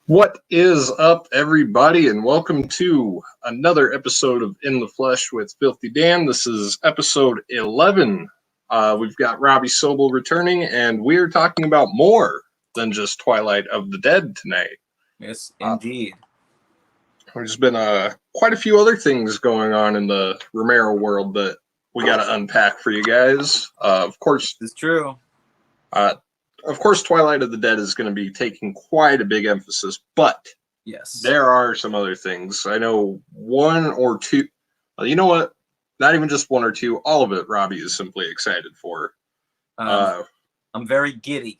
What is up, everybody, and welcome to another episode of In the Flesh with Filthy Dan. This is episode 11. We've got Robby Sobel returning, and we're talking about more than just Twilight of the Dead tonight. Yes, indeed. There's been quite a few other things going on in the Romero world that we got to unpack for you guys. Of course, It's true. Twilight of the Dead is going to be taking quite a big emphasis, but Yes. there are some other things. I know one or two. Well, you know what? Not even just one or two. All of it, Robby is simply excited for. I'm very giddy.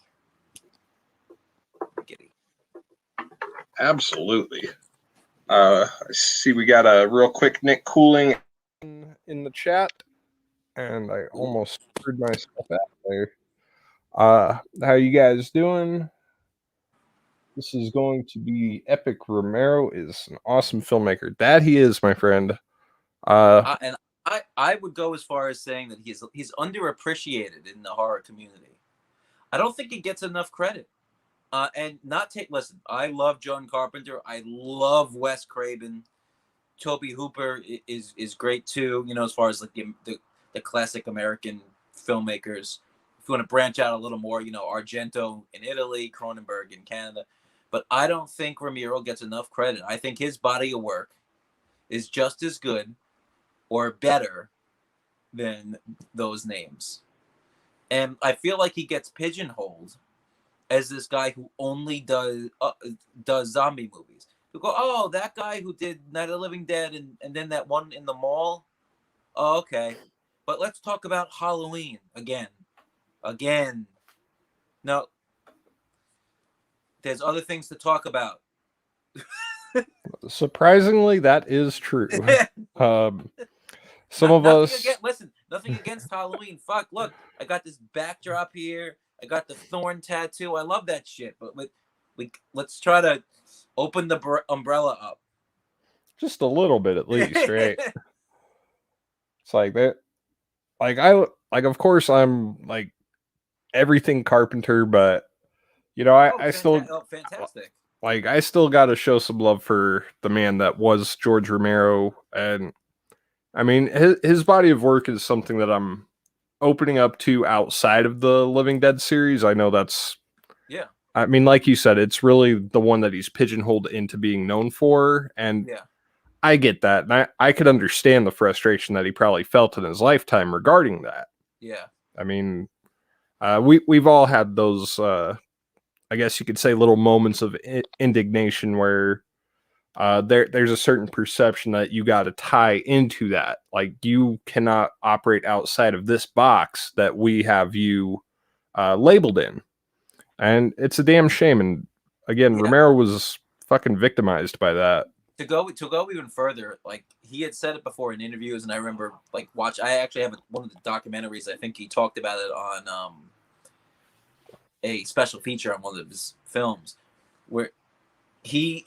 Absolutely. I see we got a real quick Nick Cooling in the chat, and I almost screwed myself out there. How you guys doing? This is going to be epic. Romero is an awesome filmmaker. That he is, my friend. And I would go as far as saying that he's underappreciated in the horror community. I don't think he gets enough credit. Listen, I love John Carpenter. I love Wes Craven. Tobe Hooper is great too. You know, as far as like the classic American filmmakers. If you want to branch out a little more, you know, Argento in Italy, Cronenberg in Canada. But I don't think Romero gets enough credit. I think his body of work is just as good or better than those names. And I feel like he gets pigeonholed as this guy who only does zombie movies. You go, oh, that guy who did Night of the Living Dead and then that one in the mall. Oh, okay. But let's talk about Halloween again. No, there's other things to talk about. Surprisingly, that is true. Some of us. Nothing against Halloween. Fuck, look, I got this backdrop here. I got the thorn tattoo. I love that shit. But let's try to open the umbrella up. Just a little bit, at least, right? It's like that. Of course, I'm like everything Carpenter, but you know, I still fantastic. Like, I still got to show some love for the man that was George Romero, and I mean, his body of work is something that I'm opening up to outside of the Living Dead series. I know that's, yeah. I mean, like you said, it's really the one that he's pigeonholed into being known for, and yeah. I get that, and I could understand the frustration that he probably felt in his lifetime regarding that. Yeah. I mean, we've all had those, I guess you could say, little moments of indignation where there's a certain perception that you got to tie into that. Like, you cannot operate outside of this box that we have you labeled in. And it's a damn shame. And again, Romero was fucking victimized by that. To go even further, like, he had said it before in interviews, and I remember like I actually have one of the documentaries. I think he talked about it on a special feature on one of his films, where he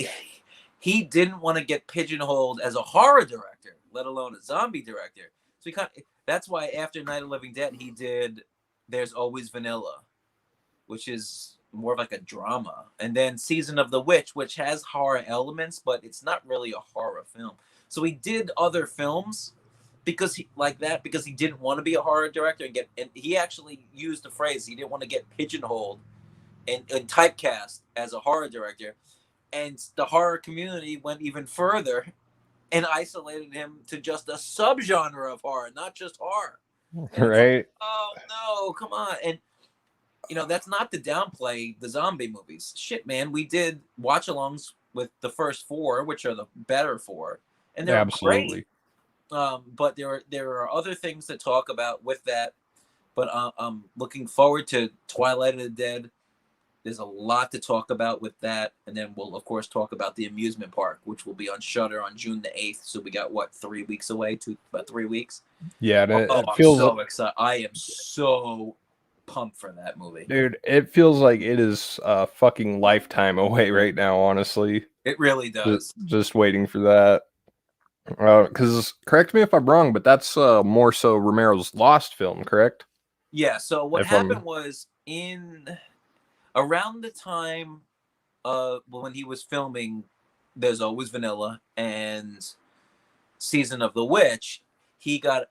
didn't want to get pigeonholed as a horror director, let alone a zombie director. So that's why after Night of the Living Dead, he did There's Always Vanilla, which is more of like a drama. And then Season of the Witch, which has horror elements, but it's not really a horror film. So he did other films because he didn't want to be a horror director and he actually used the phrase, he didn't want to get pigeonholed and typecast as a horror director. And the horror community went even further and isolated him to just a subgenre of horror, not just horror. Right. Like, oh no, come on. And you know, that's not to downplay the zombie movies. Shit, man, we did watch-alongs with the first 4, which are the better 4, and they're absolutely great. But there are other things to talk about with that. But I'm looking forward to Twilight of the Dead. There's a lot to talk about with that, and then we'll of course talk about the amusement park, which will be on Shudder on June the 8th. So we got what, 3 weeks away? About 3 weeks. Yeah, it feels. I'm so excited. I am so pumped for that movie, dude. It feels like it is a fucking lifetime away right now, honestly. It really does. Just waiting for that. Because correct me if I'm wrong, but that's more so Romero's Lost film, correct? Yeah. So what happened was around the time when he was filming There's Always Vanilla and Season of the Witch, he got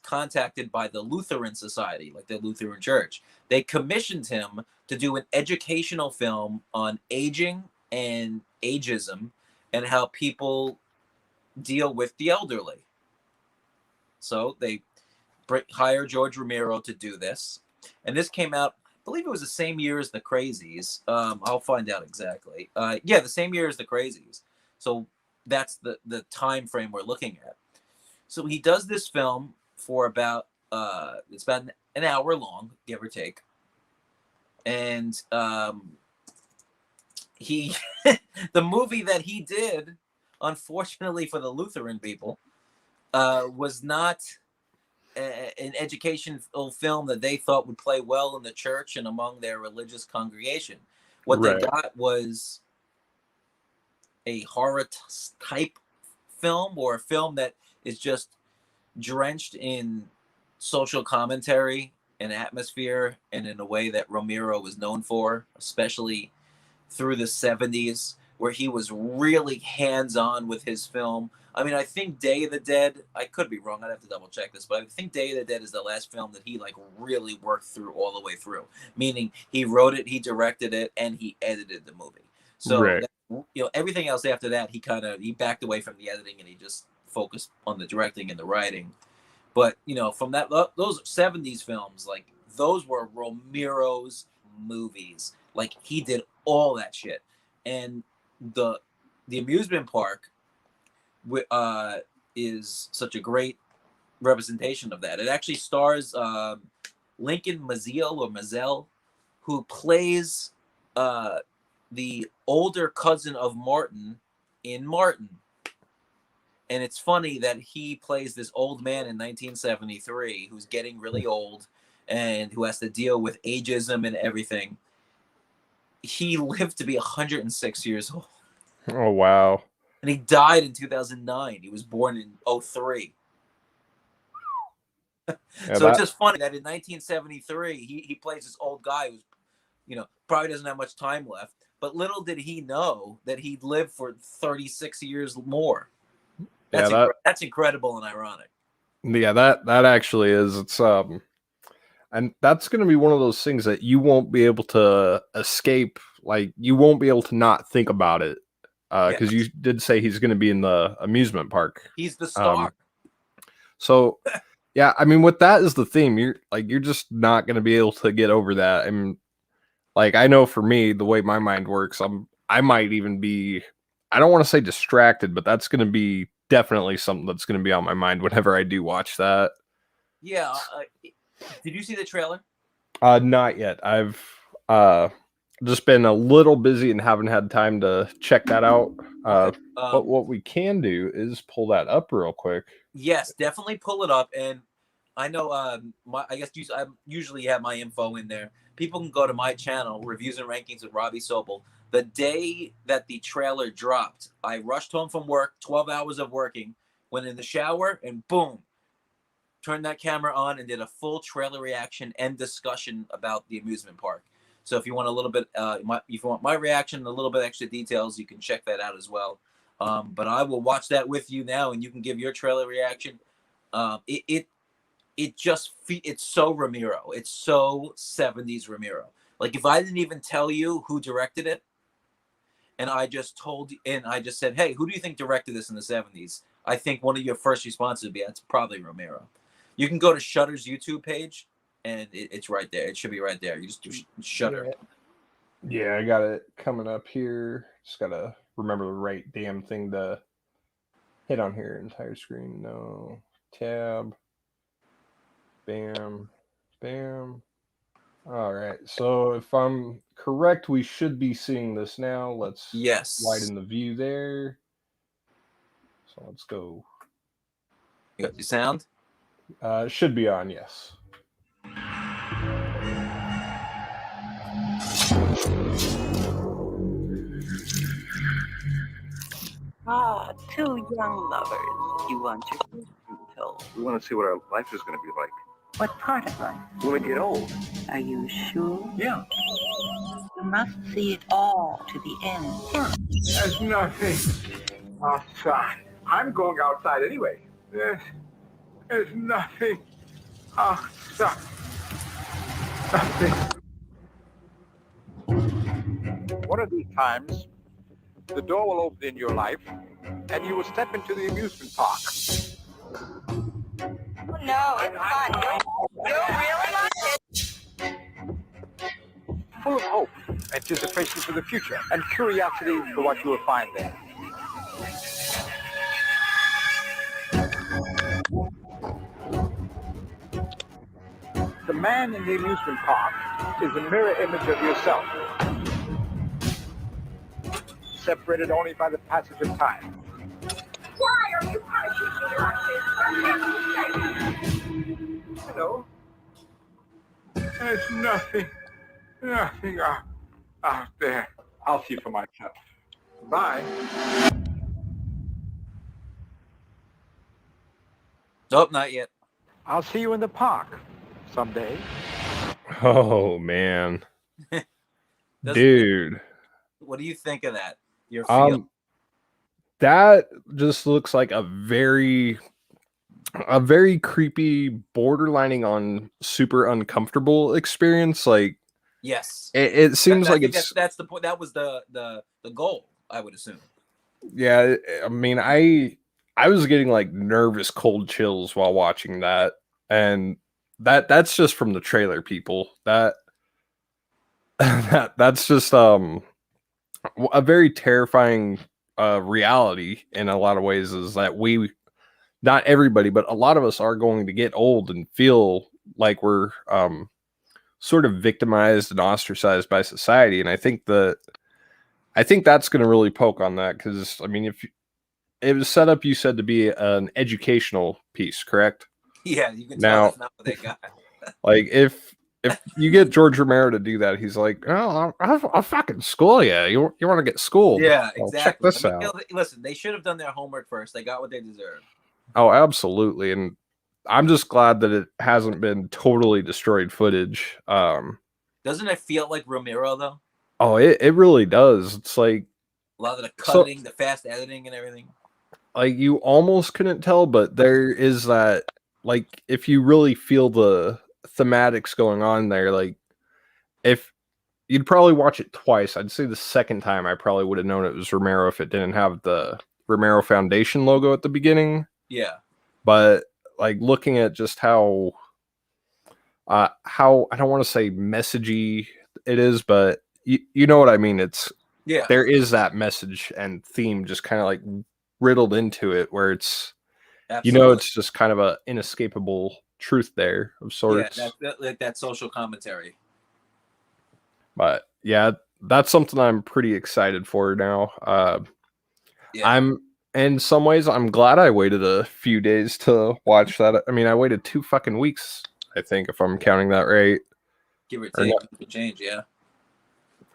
contacted by the Lutheran Society, like the Lutheran Church. They commissioned him to do an educational film on aging and ageism and how people deal with the elderly. So they hire George Romero to do this. And this came out, I believe it was the same year as The Crazies. I'll find out exactly. Yeah, the same year as The Crazies. So that's the time frame we're looking at. So he does this film for about, it's about an hour long, give or take. And he, the movie that he did, unfortunately for the Lutheran people, was not an educational film that they thought would play well in the church and among their religious congregation. What they got was a horror type film, or a film that is just drenched in social commentary and atmosphere, and in a way that Romero was known for, especially through the 70s, where he was really hands-on with his film. I mean, I think Day of the Dead, I could be wrong, I'd have to double check this, but I think Day of the Dead is the last film that he like really worked through all the way through. Meaning he wrote it, he directed it, and he edited the movie. So everything else after that, he backed away from the editing and he just focused on the directing and the writing. But from those 70s films, like those were Romero's movies. Like he did all that shit. And the amusement park is such a great representation of that. It actually stars Lincoln Mazel, who plays the older cousin of Martin in Martin. And it's funny that he plays this old man in 1973 who's getting really old and who has to deal with ageism and everything. He lived to be 106 years old. Oh, wow. And he died in 2009. He was born in 2003. So it's just funny that in 1973, he plays this old guy who's, probably doesn't have much time left. But little did he know that he'd live for 36 years more. That's incredible and ironic. Yeah, that actually is. It's and that's going to be one of those things that you won't be able to escape. Like you won't be able to not think about it. Because you did say he's going to be in the amusement park. He's the star. So, yeah, I mean, with that as the theme, you're just not going to be able to get over that. I mean, like I know for me, the way my mind works, I might even be, I don't want to say distracted, but that's going to be definitely something that's going to be on my mind whenever I do watch that. Yeah. Did you see the trailer? Not yet. I've just been a little busy and haven't had time to check that out. But what we can do is pull that up real quick. Yes, definitely pull it up. And I know, I guess I usually have my info in there. People can go to my channel, Reviews and Rankings with Robby Sobel. The day that the trailer dropped, I rushed home from work, 12 hours of working, went in the shower, and boom, turned that camera on and did a full trailer reaction and discussion about the amusement park. So if you want a little bit, if you want my reaction and a little bit extra details, you can check that out as well. But I will watch that with you now, and you can give your trailer reaction. It's so Romero. It's so 70s Romero. Like if I didn't even tell you who directed it, and I just said, hey, who do you think directed this in the 70s? I think one of your first responses would be, that's probably Romero. You can go to Shudder's YouTube page, and it's right there. It should be right there. You just do Shudder. Yeah, I got it coming up here. Just got to remember the right damn thing to hit on here. Entire screen. No. Tab. Bam. Bam. All right. So if I'm correct, we should be seeing this now. Let's widen the view there. So let's go. You got your sound? Should be on, yes. Two young lovers. You want your fortune told. We want to see what our life is going to be like. What part of life? When we get old. Are you sure? Yeah. You must see it all to the end. There's nothing outside. I'm going outside anyway. There's nothing outside. Nothing. One of these times, the door will open in your life, and you will step into the amusement park. No, it's fun. You'll really like it. Full of hope, anticipation for the future, and curiosity for what you will find there. The man in the amusement park is a mirror image of yourself, separated only by the passage of time. Why are you punishing me like this? Hello? There's nothing out there. I'll see for myself. Bye. Nope, not yet. I'll see you in the park someday. Oh man, Doesn't- dude. What do you think of that? Your feel? That just looks like a very creepy, borderlining on super uncomfortable experience. Like, Yes. it seems I like think it's that's the point. That was the goal, I would assume. yeah. I mean, I was getting like nervous cold chills while watching that, and that's just from the trailer, people. That's just a very terrifying reality in a lot of ways, is that not everybody, but a lot of us are going to get old and feel like we're sort of victimized and ostracized by society. And I think that's going to really poke on that, because I mean, if it was set up, you said, to be an educational piece, correct? Yeah, you can Now- tell that's not what they got. Like, if you get George Romero to do that, he's like, "Oh, I'll fucking school you. You want to get schooled? Yeah, Well, exactly. check this I mean, out." listen, they should have done their homework first. They got what they deserved. Oh, absolutely. And I'm just glad that it hasn't been totally destroyed footage. Doesn't it feel like Romero though? Oh, it really does. It's like A lot of the So- cutting, the fast editing, and everything. you almost couldn't tell, but there is that, like, if you really feel the thematics going on there, like, if you'd probably watch it twice, I'd say the second time I probably would have known it was Romero if it didn't have the Romero Foundation logo at the beginning. Yeah. But like, looking at just how I don't want to say messagey it is, but you know what I mean. Yeah. There is that message and theme just kind of like riddled into it, where it's Absolutely. it's just kind of a inescapable truth there of sorts. Yeah, like that social commentary. But yeah, that's something I'm pretty excited for now. Yeah. In some ways, I'm glad I waited a few days to watch that. I mean, I waited 2 fucking weeks, I think, if I'm counting that right. Give or Or take, not. it could change. Yeah.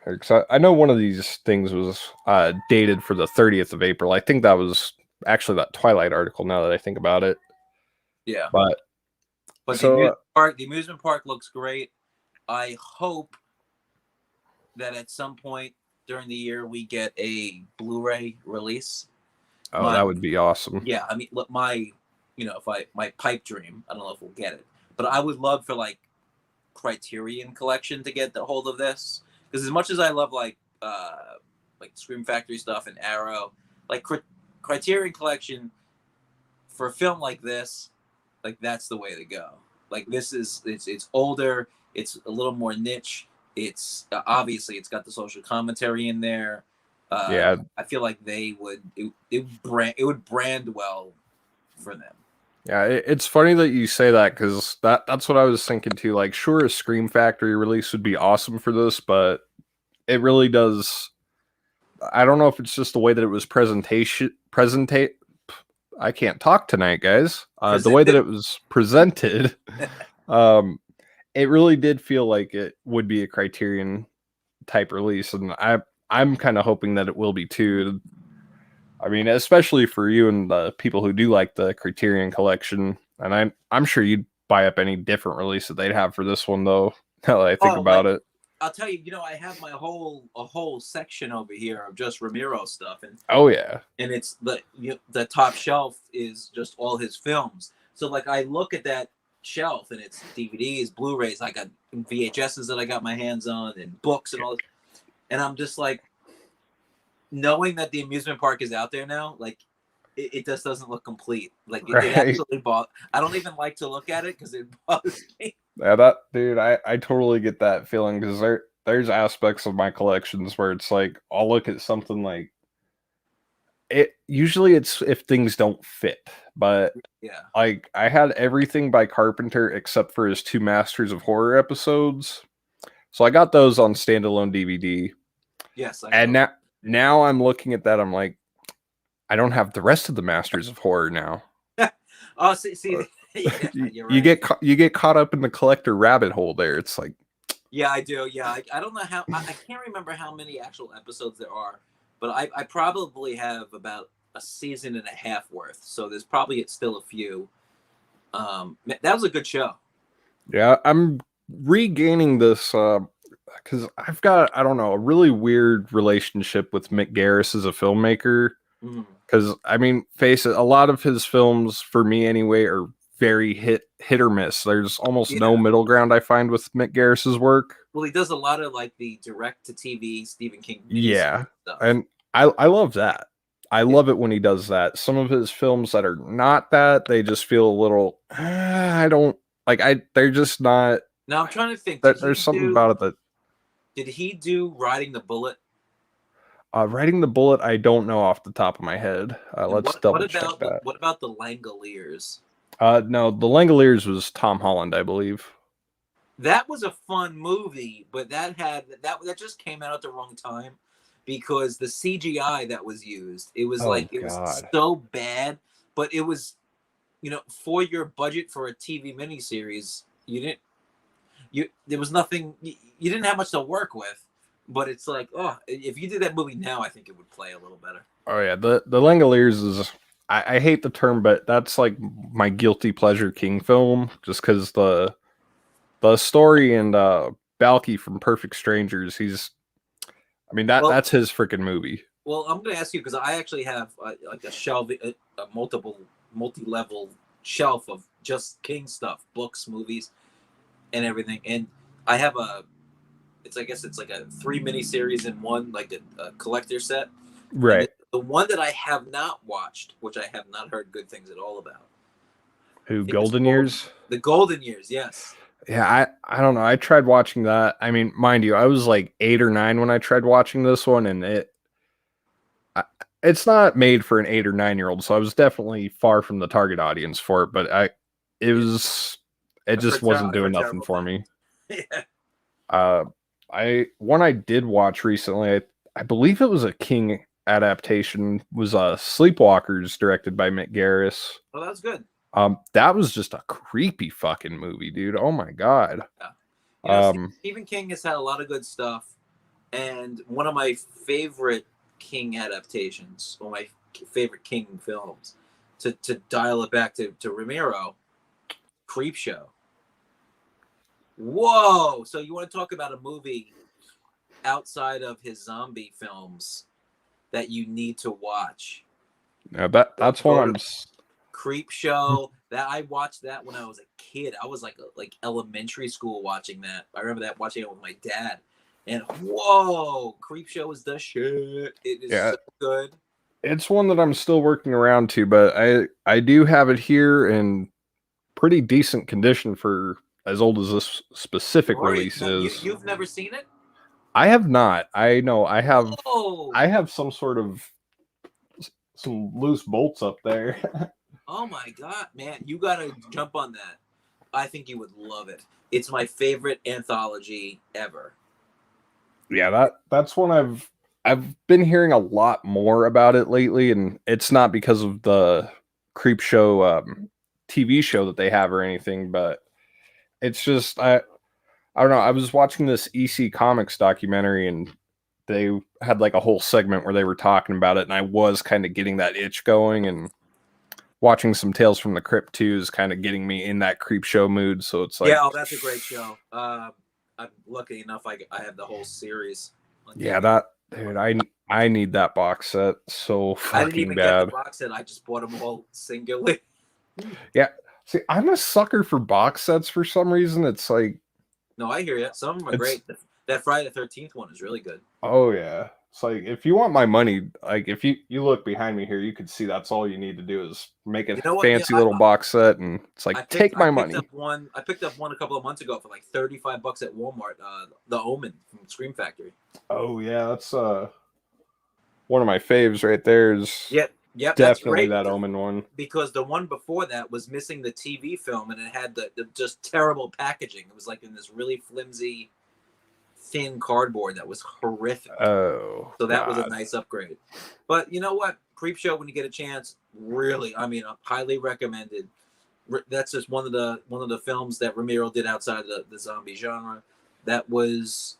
'Cause I know one of these things was dated for the 30th of April. I think that was actually that Twilight article, now that I think about it. Yeah. But So the amusement park looks great. I hope that at some point during the year we get a Blu-ray release. that would be awesome. Yeah, I mean, look, my pipe dream. I don't know if we'll get it, but I would love for like Criterion Collection to get the hold of this, because as much as I love like Scream Factory stuff and Arrow, like Criterion Collection for a film like this, like that's the way to go. Like this is it's older, it's a little more niche. It's obviously it's got the social commentary in there. Yeah, I feel like it would brand well for them. yeah. It's funny that you say that, because that's what I was thinking too. Like, sure, a Scream Factory release would be awesome for this, but it really does. I don't know if it's just the way that it was I can't talk tonight, guys. The way that it was presented, it really did feel like it would be a Criterion type release, and I'm kind of hoping that it will be too. I mean, especially for you and the people who do like the Criterion Collection, and I'm sure you'd buy up any different release that they'd have for this one, though. Now that I think about it, I'll tell you, I have a whole section over here of just Romero stuff, and Oh yeah. it's the top shelf is just all his films. So like I look at that shelf and it's DVDs, Blu-rays, I got VHSs that I got my hands on, and books and all, and I'm just like, knowing that the amusement park is out there now, like it just doesn't look complete. Like it actually I don't even like to look at it because it bothers me. Yeah, that dude, I totally get that feeling because there's aspects of my collections where it's like I'll look at something like it. Usually, it's if things don't fit, but Yeah, like I had everything by Carpenter except for his 2 Masters of Horror episodes, so I got those on standalone DVD. yes, And now I'm looking at that, I'm like, I don't have the rest of the Masters of Horror now. Oh, see, yeah, you're right. You get caught up in the collector rabbit hole there. It's like, Yeah, I do. Yeah, I don't know how. I can't remember how many actual episodes there are, but I probably have about a season and a half worth. So there's probably still a few. That was a good show. yeah, I'm regaining this because I've got, I don't know, a really weird relationship with Mick Garris as a filmmaker. Because I mean, face it, a lot of his films, for me anyway, are very hit or miss. There's almost no middle ground I find with Mick Garris's work. Well, he does a lot of like the direct to TV Stephen King. Yeah, stuff. and I love that. I love it when he does that. Some of his films that are not that, they just feel a little. I don't like. They're just not. Now I'm trying to think. There's something about it that. Did he do Riding the Bullet? Riding the Bullet, I don't know off the top of my head. Let's double check that. What about the Langoliers? No, the Langoliers was Tom Holland, I believe. That was a fun movie, but that just came out at the wrong time because the CGI that was used, it was was so bad, but it was, for your budget for a TV miniseries, there was nothing, you didn't have much to work with. But it's like, if you did that movie now, I think it would play a little better. Oh yeah, the Langoliers is, I hate the term, but that's like my guilty pleasure King film, just because the story and Balky from Perfect Strangers, that's his freaking movie. Well, I'm gonna ask you because I actually have like a shelf, a multi-level shelf of just King stuff, books, movies, and everything, and I have I guess it's like a 3 miniseries in one, like a collector set. Right. The one that I have not watched, which I have not heard good things at all about. Who, Golden Years? The Golden Years, yes. Yeah, I don't know. I tried watching that. I mean, mind you, I was like 8 or 9 when I tried watching this one, and it's not made for an 8 or 9-year-old, so I was definitely far from the target audience for it. But it just wasn't doing nothing for me. Yeah. One I did watch recently, I believe it was a King adaptation, was Sleepwalkers, directed by Mick Garris. Oh, that was good. That was just a creepy fucking movie, dude. Oh my god. Yeah. Stephen King has had a lot of good stuff, and one of my favorite King adaptations, one of my favorite King films, to dial it back to Romero, Creepshow. Whoa! So you want to talk about a movie outside of his zombie films that you need to watch? Yeah, that's one I'm. Creepshow. That I watched that when I was a kid. I was like elementary school watching that. I remember watching it with my dad. And whoa, Creepshow is the shit. It is so good. It's one that I'm still working around to, but I do have it here in pretty decent condition for as old as this specific release is. You've never seen it? I have not. I know I have. Oh. I have some loose bolts up there. Oh my god, man! You gotta jump on that. I think you would love it. It's my favorite anthology ever. Yeah, that's one I've been hearing a lot more about it lately, and it's not because of the Creepshow TV show that they have or anything, but it's just I don't know. I was watching this EC Comics documentary, and they had like a whole segment where they were talking about it, and I was kind of getting that itch going, and watching some Tales from the Crypt 2 is kind of getting me in that Creepshow mood. So it's like, yeah, that's a great show. I'm lucky enough. I have the whole series. Yeah, that dude, I need that box set so I didn't fucking even get the bad. box set. I just bought them all singularly. Yeah, see, I'm a sucker for box sets for some reason. It's like, No, I hear you. Some of them are it's great. That Friday the 13th one is really good. oh yeah. It's like if you want my money, like if you look behind me here, you could see that's all you need to do is make a You know what? fancy little box set, and it's like take my money. I picked up one a couple of months ago for like $35 at Walmart. The Omen from Scream Factory. Oh yeah, that's one of my faves right there. Is Yep, definitely that's great. that Omen one. Because the one before that was missing the TV film, and it had the just terrible packaging. It was like in this really flimsy, thin cardboard that was horrific. Oh, so that was a God. nice upgrade. But you know what? Creepshow, when you get a chance, really, I mean, highly recommended. That's just one of the films that Romero did outside of the zombie genre. That was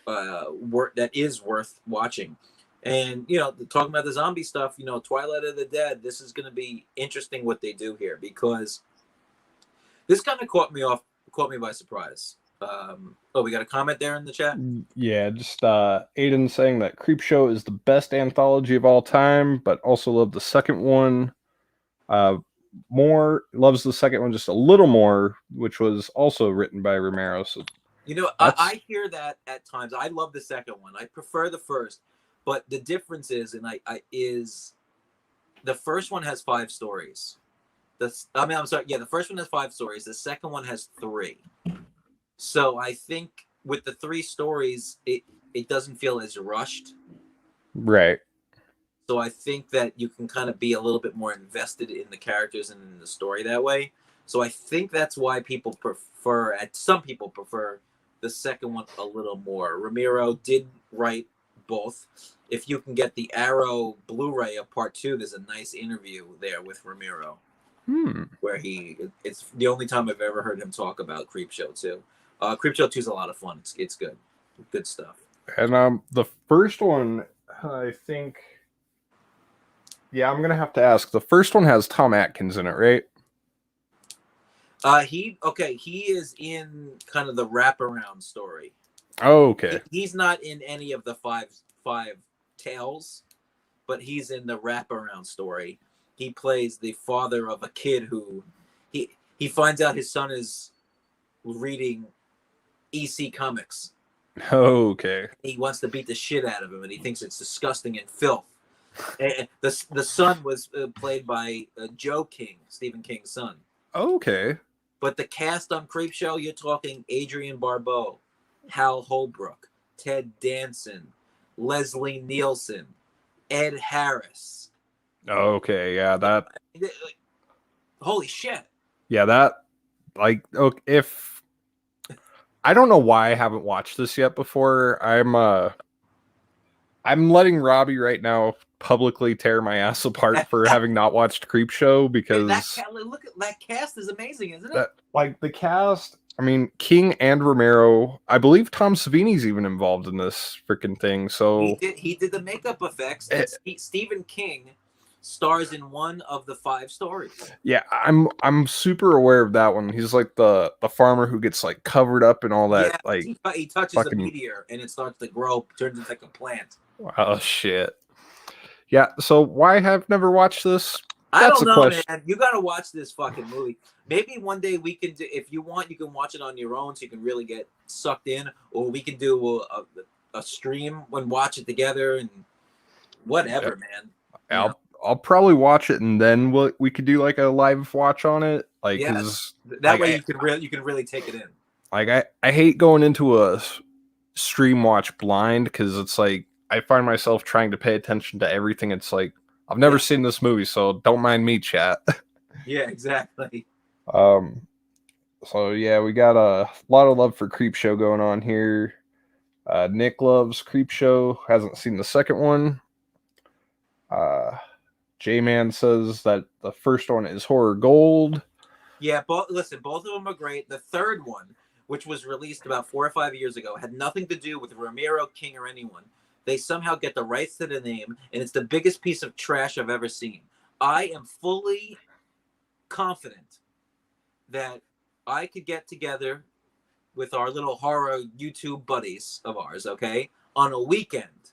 that is worth watching. And talking about the zombie stuff, Twilight of the Dead. This is going to be interesting what they do here, because this kind of caught me by surprise. We got a comment there in the chat. Yeah, just Aiden saying that Creepshow is the best anthology of all time, but also loved the second one. Loves the second one just a little more, which was also written by Romero. So I hear that at times. I love the second one. I prefer the first, but the difference is, is the first one has 5 stories. I'm sorry. Yeah, the first one has 5 stories. The second one has 3. So I think with the 3 stories, it doesn't feel as rushed. right. So I think that you can kind of be a little bit more invested in the characters and in the story that way. So I think that's why some people prefer the second one a little more. Romero did write both. If you can get the Arrow Blu-ray of Part 2, there's a nice interview there with Romero. Where it's the only time I've ever heard him talk about Creepshow 2. Creepshow 2 is a lot of fun. It's good. Good stuff. And the first one, I think, yeah, I'm gonna have to ask. The first one has Tom Atkins in it, right? He is in kind of the wraparound story. Oh, okay. He's not in any of the five tales, but he's in the wraparound story. He plays the father of a kid who he finds out his son is reading EC comics. Okay. He wants to beat the shit out of him, and he thinks it's disgusting and filth. And the son was played by Joe King, Stephen King's son. Okay. But the cast on Creepshow, you're talking Adrian Barbeau, Hal Holbrook, Ted Danson, Leslie Nielsen, Ed Harris. Okay, yeah, that. Holy shit! Yeah, that. Like, if I don't know why I haven't watched this yet before. I'm letting Robby right now publicly tear my ass apart for having not watched Creepshow, because look at that cast is amazing, isn't it? Like the cast, I mean, King and Romero. I believe Tom Savini's even involved in this freaking thing. So he did the makeup effects. Stephen King stars in one of the 5 stories. Yeah, I'm super aware of that one. He's like the farmer who gets like covered up and all that. Yeah, like he touches a meteor and it starts to grow, turns into like a plant. Oh shit. Yeah, so why have never watched this? I don't know, man. You got to watch this fucking movie. Maybe one day we can do, if you want, you can watch it on your own so you can really get sucked in, or we can do a stream and watch it together and whatever, man. I'll probably watch it, and then we could do like a live watch on it, like that way you can really take it in. Like I hate going into a stream watch blind, because it's like I find myself trying to pay attention to everything. It's like I've never seen this movie, so don't mind me, chat. Yeah, exactly. So yeah, we got a lot of love for Creepshow going on here. Nick loves Creepshow, hasn't seen the second one. J-Man says that the first one is horror gold. Yeah, both of them are great. The third one, which was released about 4 or 5 years ago, had nothing to do with Romero, King, or anyone. They somehow get the rights to the name, and it's the biggest piece of trash I've ever seen. I am fully confident that I could get together with our little horror YouTube buddies of ours, okay, on a weekend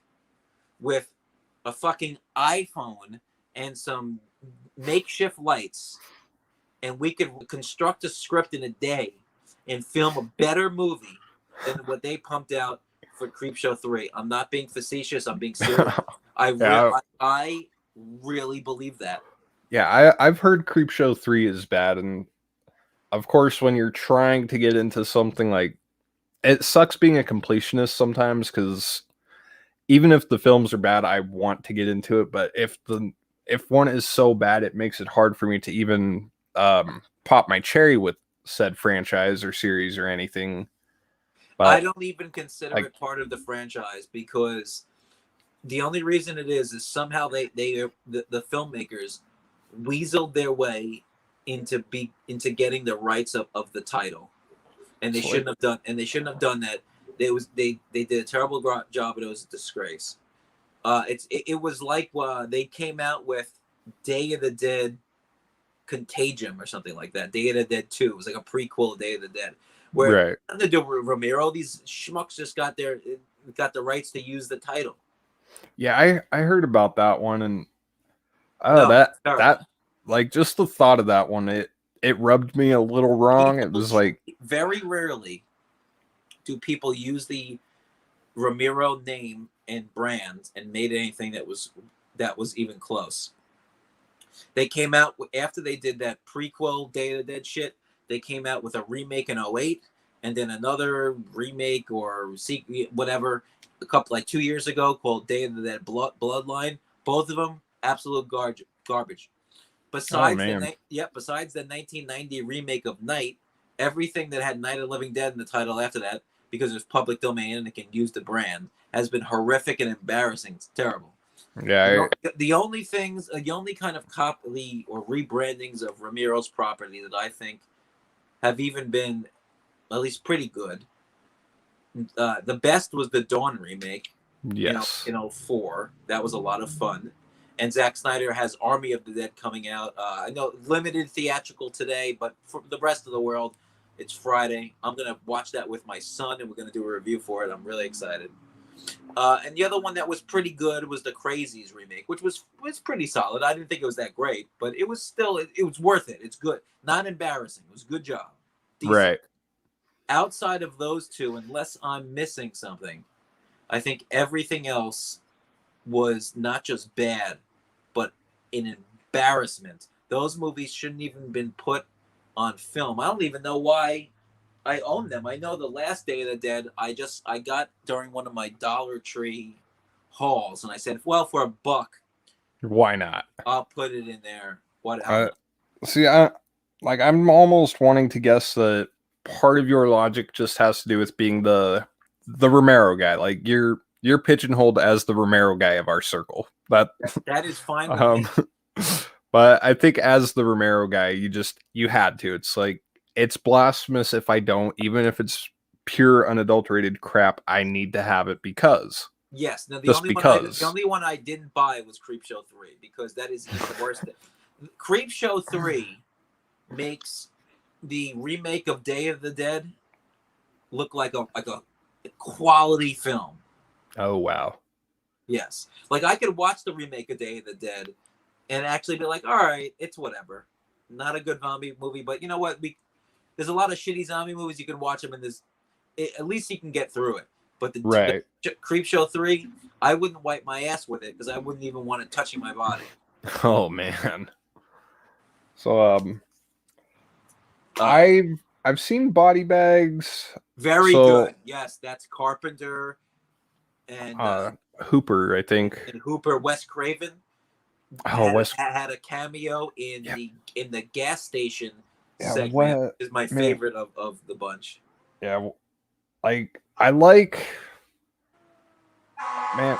with a fucking iPhone and some makeshift lights, and we could construct a script in a day and film a better movie than what they pumped out for Creepshow 3. I'm not being facetious. I'm being serious. I really believe that. Yeah, I've heard Creepshow 3 is bad, and of course, when you're trying to get into something like, it sucks being a completionist sometimes, because even if the films are bad, I want to get into it. But if one is so bad, it makes it hard for me to even pop my cherry with said franchise or series or anything. But I don't even consider like, it part of the franchise, because the only reason it is somehow the filmmakers weaseled their way into getting the rights of the title, and they shouldn't have done that. They did a terrible job, and it was a disgrace. It was like they came out with Day of the Dead Contagion or something like that. Day of the Dead 2. It was like a prequel of Day of the Dead. Where right. nothing to do with Romero. These schmucks just got the rights to use the title. Yeah, I heard about that one, and that like, just the thought of that one, it rubbed me a little wrong. It was like, very rarely do people use the Romero name and brand and made anything that was even close. They came out after they did that prequel Day of the Dead shit. They came out with a remake in 2008, and then another remake or whatever a couple, like 2 years ago, called Day of the Dead Bloodline. Both of them absolute garbage. Besides besides the 1990 remake of Night, everything that had Night of the Living Dead in the title after that, because it's public domain and it can use the brand, has been horrific and embarrassing. It's terrible. yeah. The only kind of copy or rebrandings of Romero's property that I think have even been at least pretty good. The best was the Dawn remake. Yes. In 2004. That was a lot of fun. And Zack Snyder has Army of the Dead coming out. I know limited theatrical today, but for the rest of the world, it's Friday. I'm going to watch that with my son, and we're going to do a review for it. I'm really excited. And the other one that was pretty good was the Crazies remake, which was pretty solid. I didn't think it was that great, but it was still, it was worth it. It's good. Not embarrassing. It was a good job. Decent. Right. Outside of those two, unless I'm missing something, I think everything else was not just bad, but an embarrassment. Those movies shouldn't even been put on film. I don't even know why I own them. I know the last Day of the Dead, I got during one of my Dollar Tree hauls, and I said, well, for $1, why not? I'll put it in there. See, I'm almost wanting to guess that part of your logic just has to do with being the Romero guy. Like, you're pigeonholed as the Romero guy of our circle. That is fine with me. But I think as the Romero guy, you had to. It's like, it's blasphemous if I don't, even if it's pure unadulterated crap. I need to have it because. Yes. Now the only one I didn't buy was Creepshow 3, because that is even worse. Creepshow 3 makes the remake of Day of the Dead look like a quality film. Oh wow. Yes. Like, I could watch the remake of Day of the Dead and actually be like, all right, it's whatever. Not a good zombie movie, but you know what? There's a lot of shitty zombie movies. You can watch them, and at least you can get through it. But the Creepshow 3, I wouldn't wipe my ass with it, because I wouldn't even want it touching my body. Oh man. So I've seen Body Bags. Very good. Yes, that's Carpenter and Hooper, I think. And Hooper, Wes Craven. Had a cameo in the gas station segment. Is my favorite of the bunch. Yeah, like, I like, man.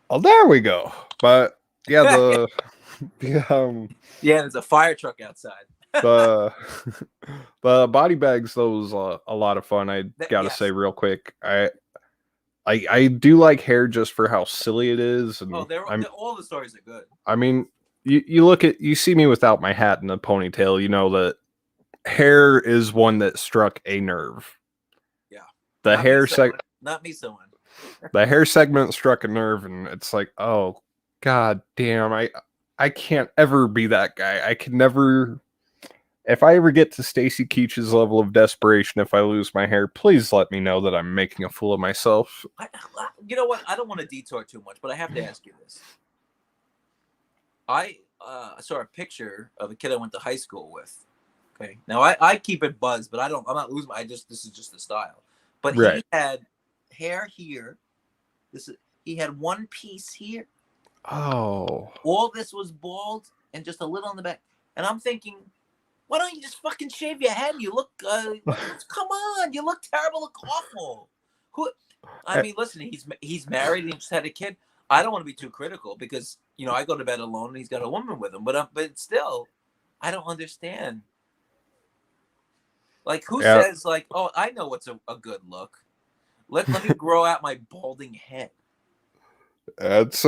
Oh, there we go. But yeah, there's a fire truck outside. the Body Bags, though, was a lot of fun. I gotta say real quick, I do like Hair just for how silly it is, and all the stories are good. I mean, you see me without my hat and a ponytail, you know that hair is one that struck a nerve. Yeah. The Not hair me, someone. Not me, someone. The hair segment struck a nerve, and it's like, oh god damn, I can't ever be that guy. I can never. If I ever get to Stacy Keach's level of desperation, if I lose my hair, please let me know that I'm making a fool of myself. You know what? I don't want to detour too much, but I have to ask you this. I saw a picture of a kid I went to high school with. Okay, now I keep it buzzed, but I'm not losing. This is just the style. But Right. he had hair here. He had one piece here. Oh. All this was bald and just a little on the back. And I'm thinking, why don't you just fucking shave your head? You look, come on, you look terrible, look awful. I mean, listen, he's married and he just had a kid. I don't want to be too critical because, you know, I go to bed alone and he's got a woman with him. But still, I don't understand. Like, who says, like, oh, I know what's a good look. Let me grow out my balding head. It's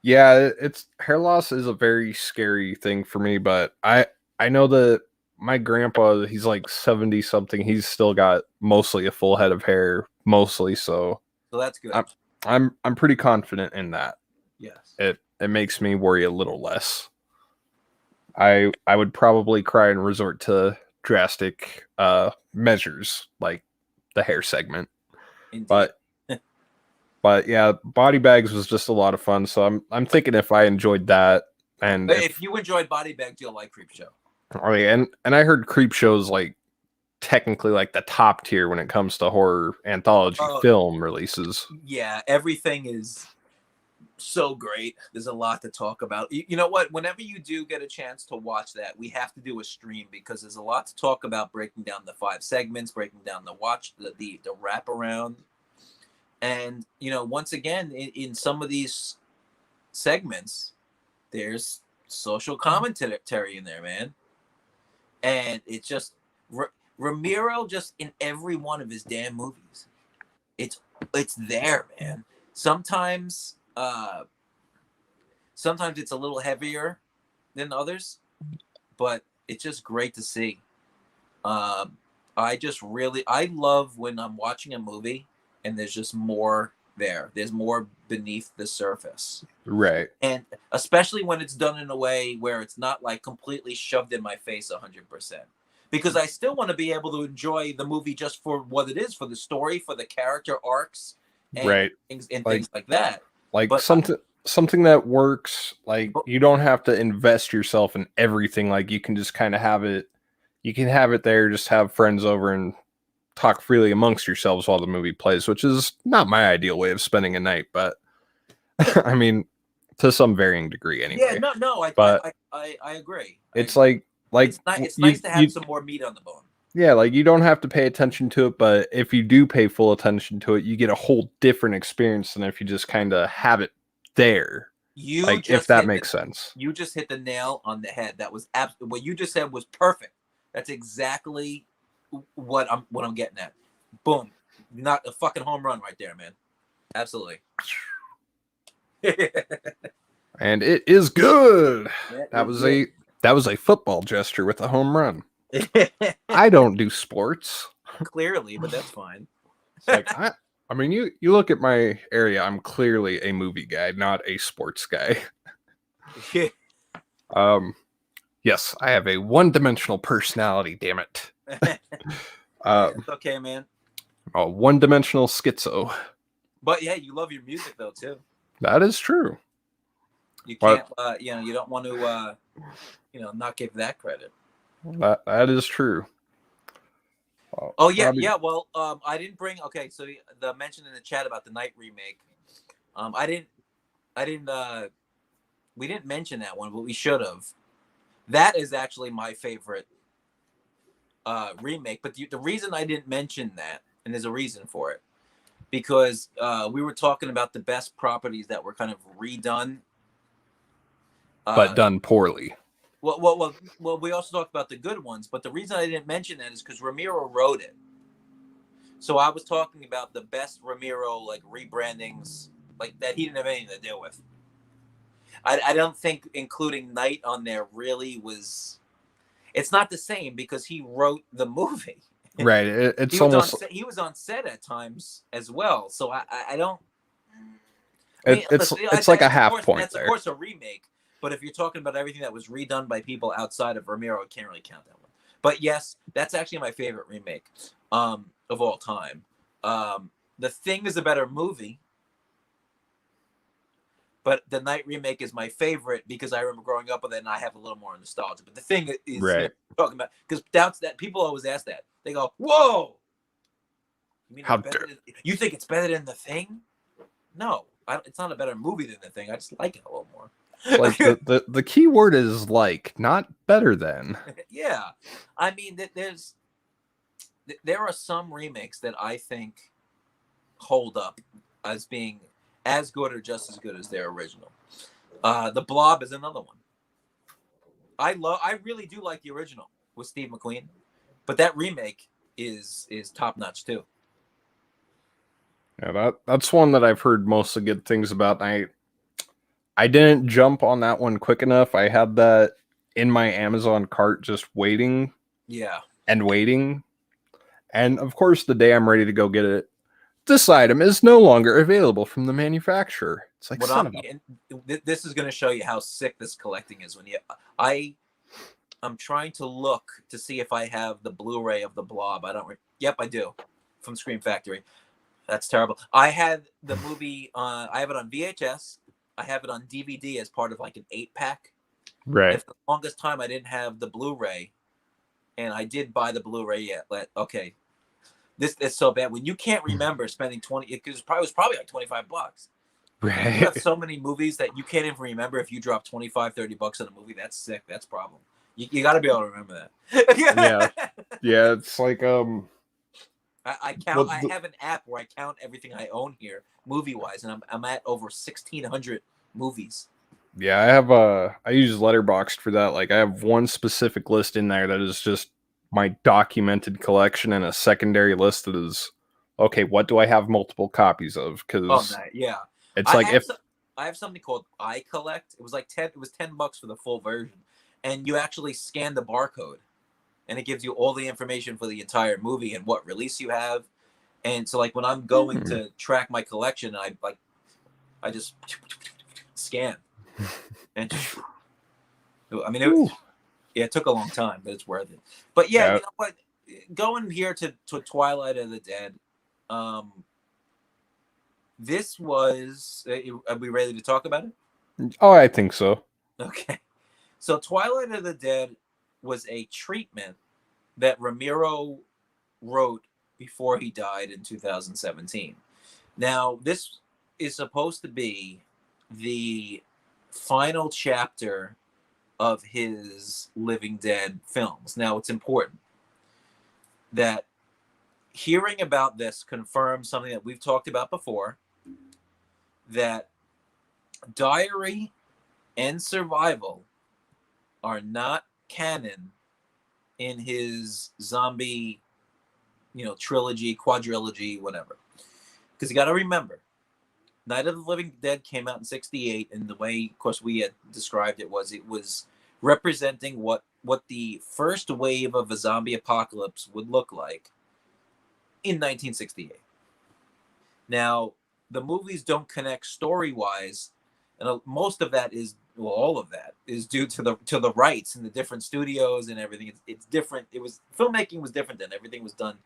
yeah, it's hair loss is a very scary thing for me, but I know that my grandpa, he's like 70 something, he's still got mostly a full head of hair, mostly, so that's good. I'm pretty confident in that. Yes. It makes me worry a little less. I would probably cry and resort to drastic measures like the hair segment. Indeed. But yeah, body bags was just a lot of fun. So I'm thinking if I enjoyed that, and if you enjoyed body bags, you'll like Creepshow. Oh yeah, and I heard Creepshow's like technically like the top tier when it comes to horror anthology film releases. Yeah, everything is so great. There's a lot to talk about. You know what? Whenever you do get a chance to watch that, we have to do a stream because there's a lot to talk about. Breaking down the 5 segments, breaking down the wraparound. And, you know, once again, in some of these segments, there's social commentary in there, man. And it's just Romero, just in every one of his damn movies, it's there, man. Sometimes it's a little heavier than others, but it's just great to see. I love when I'm watching a movie and there's just more there. There's more beneath the surface. Right. And especially when it's done in a way where it's not like completely shoved in my face 100%. Because I still want to be able to enjoy the movie just for what it is, for the story, for the character arcs, and things like that. Like something that works, like you don't have to invest yourself in everything. Like you can just kind of have it. You can have it there, just have friends over and talk freely amongst yourselves while the movie plays, which is not my ideal way of spending a night, but I mean, to some varying degree anyway. Yeah, no, I agree. It's like it's nice to have some more meat on the bone. Yeah, like you don't have to pay attention to it, but if you do pay full attention to it, you get a whole different experience than if you just kind of have it there. If that makes sense. You just hit the nail on the head. That was what you just said was perfect. That's exactly what I'm getting at. Boom. Not a fucking home run right there, man. Absolutely. And it is good. That was a football gesture with a home run. I don't do sports. Clearly, but that's fine. It's like I mean you look at my area, I'm clearly a movie guy, not a sports guy. Yes, I have a one-dimensional personality, damn it. It's okay, man. A one-dimensional schizo. But yeah, you love your music though too. That is true. You can't, you don't want to, not give that credit. That is true. Oh yeah, Robbie. Yeah. Well, I didn't bring. Okay, so the mention in the chat about the Night remake. We didn't mention that one, but we should have. That is actually my favorite remake. But the reason I didn't mention that, and there's a reason for it, because we were talking about the best properties that were kind of redone, but done poorly. Well, we also talked about the good ones, but the reason I didn't mention that is because Romero wrote it. So I was talking about the best Romero like rebrandings, like that he didn't have anything to do with. I don't think including Night on there really was. It's not the same because he wrote the movie. Right. It's almost. He was on set at times as well. So I don't. I mean, It's like a half point that's there. Of course a remake, but if you're talking about everything that was redone by people outside of Romero, I can't really count that one. But yes, that's actually my favorite remake of all time. The Thing is a better movie, but the Night remake is my favorite because I remember growing up with it and I have a little more nostalgia. But The Thing is right. Talking about, because doubts that people always ask that. They go, "Whoa, you mean you think it's better than The Thing?" No, it's not a better movie than The Thing. I just like it a little more. Like the key word is like, not better than. Yeah, I mean, there are some remakes that I think hold up as being as good or just as good as their original. The Blob is another one. I really do like the original with Steve McQueen, but that remake is top notch too. Yeah, that's one that I've heard mostly good things about. I didn't jump on that one quick enough. I had that in my Amazon cart just waiting. Yeah. And waiting. And of course, the day I'm ready to go get it, this item is no longer available from the manufacturer. It's like, this is going to show you how sick this collecting is. I'm trying to look to see if I have the Blu-ray of the Blob. Yep, I do, from Scream Factory. That's terrible. I had the movie. I have it on VHS. I have it on DVD as part of like an 8-pack. Right. And for the longest time, I didn't have the Blu-ray, and I did buy the Blu-ray yet. Okay, this is so bad when you can't remember spending 20. Because it was probably like $25. Right. You have so many movies that you can't even remember. If you drop $25-$30 on a movie, that's sick. That's a problem. You got to be able to remember that. Yeah. It's like I count. I have an app where I count everything I own here, movie wise, and I'm at over 1,600 movies. Yeah, I use Letterboxd for that. Like, I have one specific list in there that is just my documented collection, and a secondary list that is, okay, what do I have multiple copies of? Because yeah, it's like I have something called iCollect. It was like $10 for the full version, and you actually scan the barcode, and it gives you all the information for the entire movie and what release you have. And so, like, when I'm going to track my collection, I just scan. And I mean, it took a long time, but it's worth it. But yeah, you know what? Going here to Twilight of the Dead, this was. Are we ready to talk about it? Oh, I think so. Okay. So Twilight of the Dead was a treatment that Romero wrote before he died in 2017. Now, this is supposed to be the final chapter of his Living Dead films. Now, it's important that hearing about this confirms something that we've talked about before, that Diary and Survival are not canon in his zombie, trilogy, quadrilogy, whatever. Because you got to remember, Night of the Living Dead came out in 1968, and the way, of course, we had described it was representing what the first wave of a zombie apocalypse would look like in 1968. Now, the movies don't connect story-wise, and most of that is, all of that is due to the rights and the different studios and everything. It's different. Filmmaking was different then. Everything was done.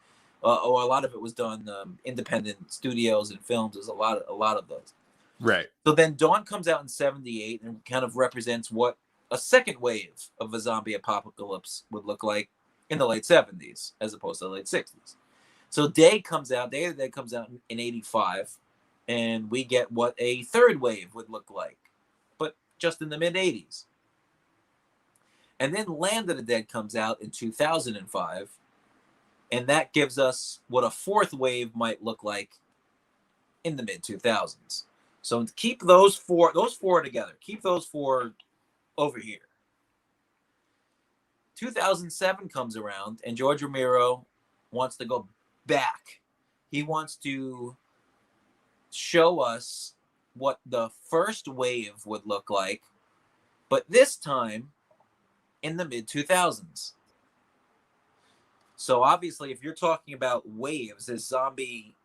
A lot of it was done independent studios and films. There's a lot of those. Right. So then Dawn comes out in 1978 and kind of represents what a second wave of a zombie apocalypse would look like in the late 1970s as opposed to the late 1960s. So Day of the Dead comes out in 1985, and we get what a third wave would look like, but just in the mid-1980s. And then Land of the Dead comes out in 2005, and that gives us what a fourth wave might look like in the mid-2000s. So keep those four together. Keep those four over here. 2007 comes around, and George Romero wants to go back. He wants to show us what the first wave would look like, but this time in the mid-2000s. So obviously, if you're talking about waves, this zombie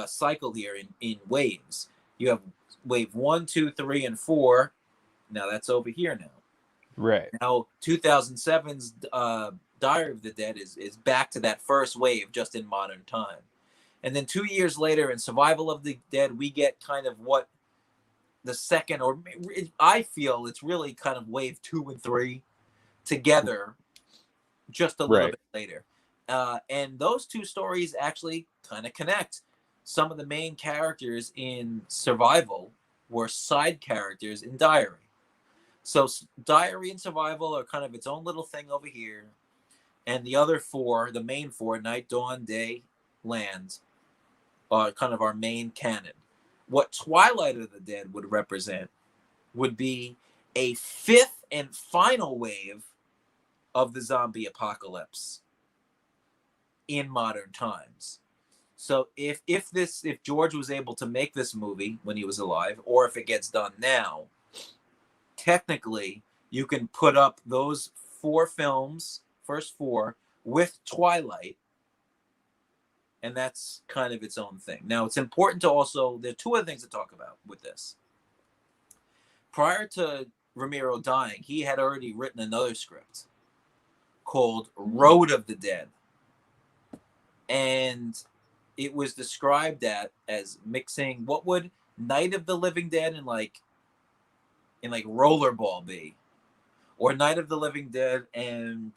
cycle here in waves, you have wave 1, 2, 3, and 4. Now that's over here now. Right. Now 2007's Diary of the Dead is back to that first wave, just in modern time. And then 2 years later in Survival of the Dead, we get kind of what the second, or I feel it's really kind of wave 2 and 3 together just a little bit later. And those two stories actually kind of connect. Some of the main characters in Survival were side characters in Diary. So Diary and Survival are kind of its own little thing over here. And the other four, the main four, Night, Dawn, Day, Land, are kind of our main canon. What Twilight of the Dead would represent would be a fifth and final wave of the zombie apocalypse in modern times. So if George was able to make this movie when he was alive, or if it gets done now, technically you can put up those 4 films, first 4, with Twilight, and that's kind of its own thing. Now, it's important to also, there are 2 other things to talk about with this. Prior to Romero dying, he had already written another script called Road of the Dead. And it was described as mixing, what would Night of the Living Dead and like Rollerball be? Or Night of the Living Dead and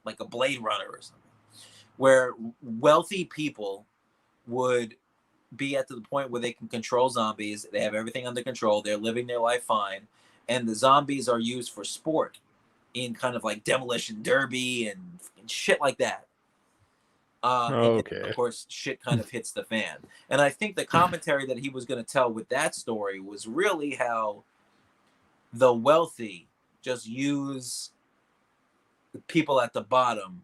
like a Blade Runner or something, where wealthy people would be at the point where they can control zombies. They have everything under control. They're living their life fine. And the zombies are used for sport in kind of like Demolition Derby and shit like that. And then, of course, shit kind of hits the fan. And I think the commentary that he was going to tell with that story was really how the wealthy just use the people at the bottom.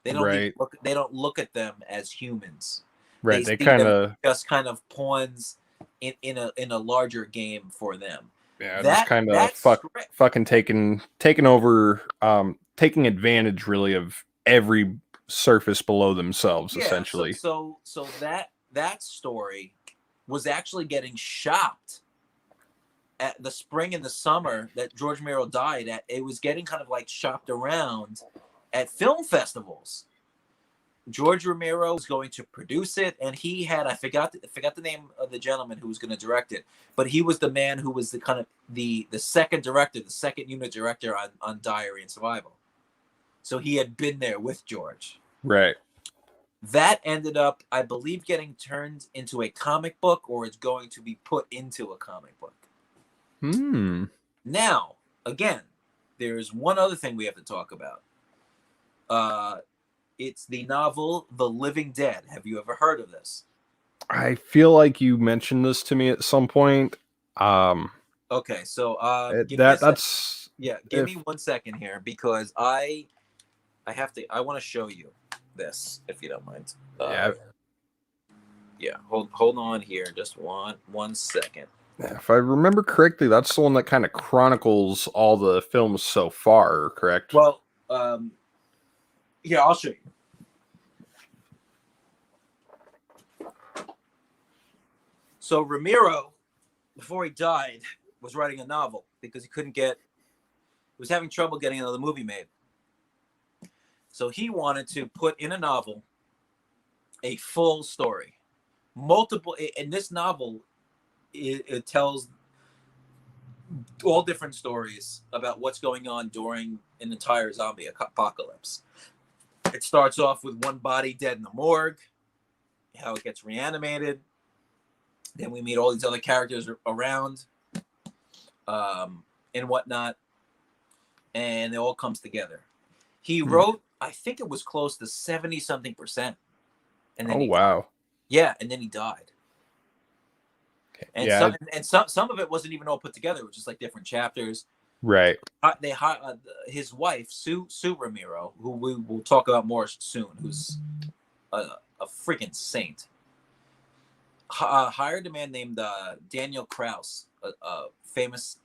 They don't look at them as humans. Right. They kind of just kind of pawns in a larger game for them. Yeah, just kind of fucking taking over, taking advantage really of every surface below themselves, essentially. So that story was actually getting shopped at the spring and the summer that George Romero died at. It was getting kind of like shopped around at film festivals. George Romero was going to produce it, and he had, I forgot the name of the gentleman who was going to direct it, but he was the man who was the kind of the second director, the second unit director on Diary and Survival. So he had been there with George. Right. That ended up, I believe, getting turned into a comic book, or it's going to be put into a comic book. Now, again, there's one other thing we have to talk about. It's the novel The Living Dead. Have you ever heard of this? I feel like you mentioned this to me at some point. Okay, so give me 1 second here, because I want to show you this, if you don't mind. Hold on here, just one second. Yeah, if I remember correctly, that's the one that kind of chronicles all the films so far, correct? Well, I'll show you. So Romero, before he died, was writing a novel because he was having trouble getting another movie made. So he wanted to put in a novel a full story. In this novel, it tells all different stories about what's going on during an entire zombie apocalypse. It starts off with one body dead in the morgue, how it gets reanimated. Then we meet all these other characters around and whatnot. And it all comes together. He wrote, I think it was close to 70-something%. And then wow. Yeah, and then he died. And some of it wasn't even all put together. It was just like different chapters. Right. His wife, Sue Romero, who we will talk about more soon, who's a freaking saint. hired a man named Daniel Krauss, a famous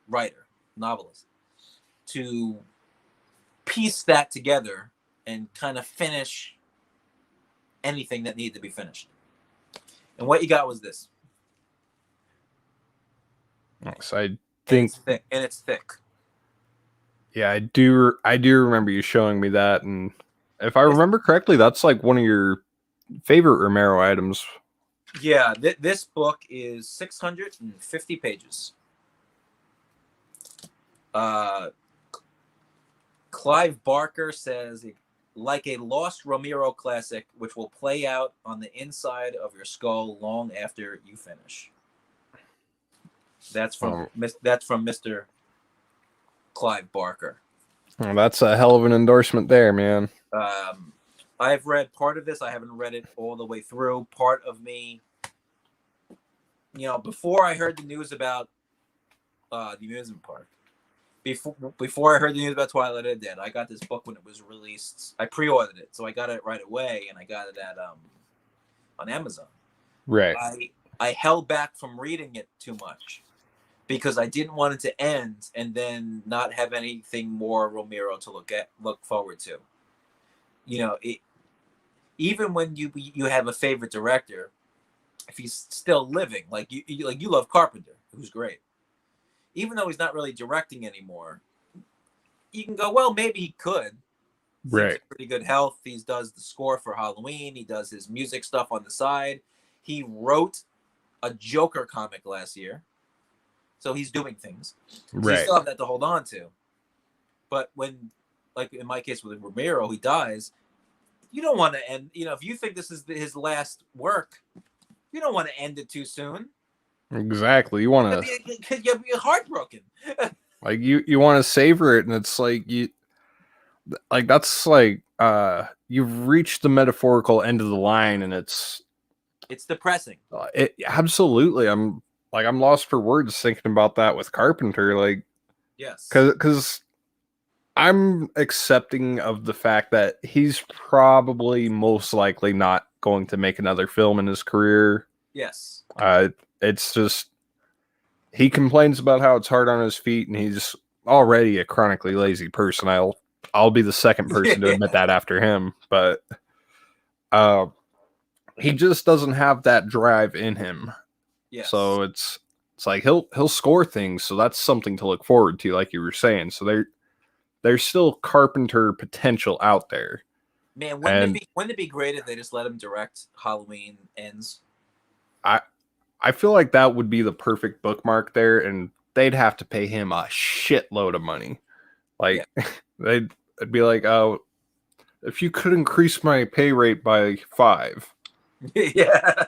writer, novelist, to piece that together and kind of finish anything that needed to be finished. And what you got was this. So I think, and it's thick. yeah, I do remember you showing me that, and if I remember correctly, that's like one of your favorite Romero items. Yeah, this book is 650 pages. Clive Barker says, like a lost Romero classic, which will play out on the inside of your skull long after you finish. That's from Mr. Clive Barker. Well, that's a hell of an endorsement there, man. I've read part of this. I haven't read it all the way through. Part of me, before I heard the news about the amusement park, before I heard the news about Twilight and Dead, I got this book when it was released. I pre-ordered it, so I got it right away, and I got it at on Amazon. Right. I held back from reading it too much because I didn't want it to end and then not have anything more Romero to look forward to. Even when you have a favorite director, if he's still living, like you love Carpenter, who's great. Even though he's not really directing anymore, you can go, well, maybe he could. Right. He's in pretty good health. He does the score for Halloween. He does his music stuff on the side. He wrote a Joker comic last year. So he's doing things. So right. You still have that to hold on to. But when, like in my case with Romero, he dies, you don't want to end, if you think this is his last work, you don't want to end it too soon. Exactly. You want to, you'll be heartbroken. like you want to savor it, and it's like that's like you've reached the metaphorical end of the line, and it's depressing. Absolutely. I'm lost for words thinking about that with Carpenter. Like, yes, because I'm accepting of the fact that he's probably most likely not going to make another film in his career. Yes. It's just he complains about how it's hard on his feet, and he's already a chronically lazy person. I'll be the second person to admit that after him, but he just doesn't have that drive in him. Yes. So it's like he'll score things, so that's something to look forward to, like you were saying. So there's still Carpenter potential out there. Man, wouldn't it be great if they just let him direct Halloween Ends? I feel like that would be the perfect bookmark there, and they'd have to pay him a shitload of money. Like, yeah. They'd be like, oh, if you could increase my pay rate by 5. Yeah,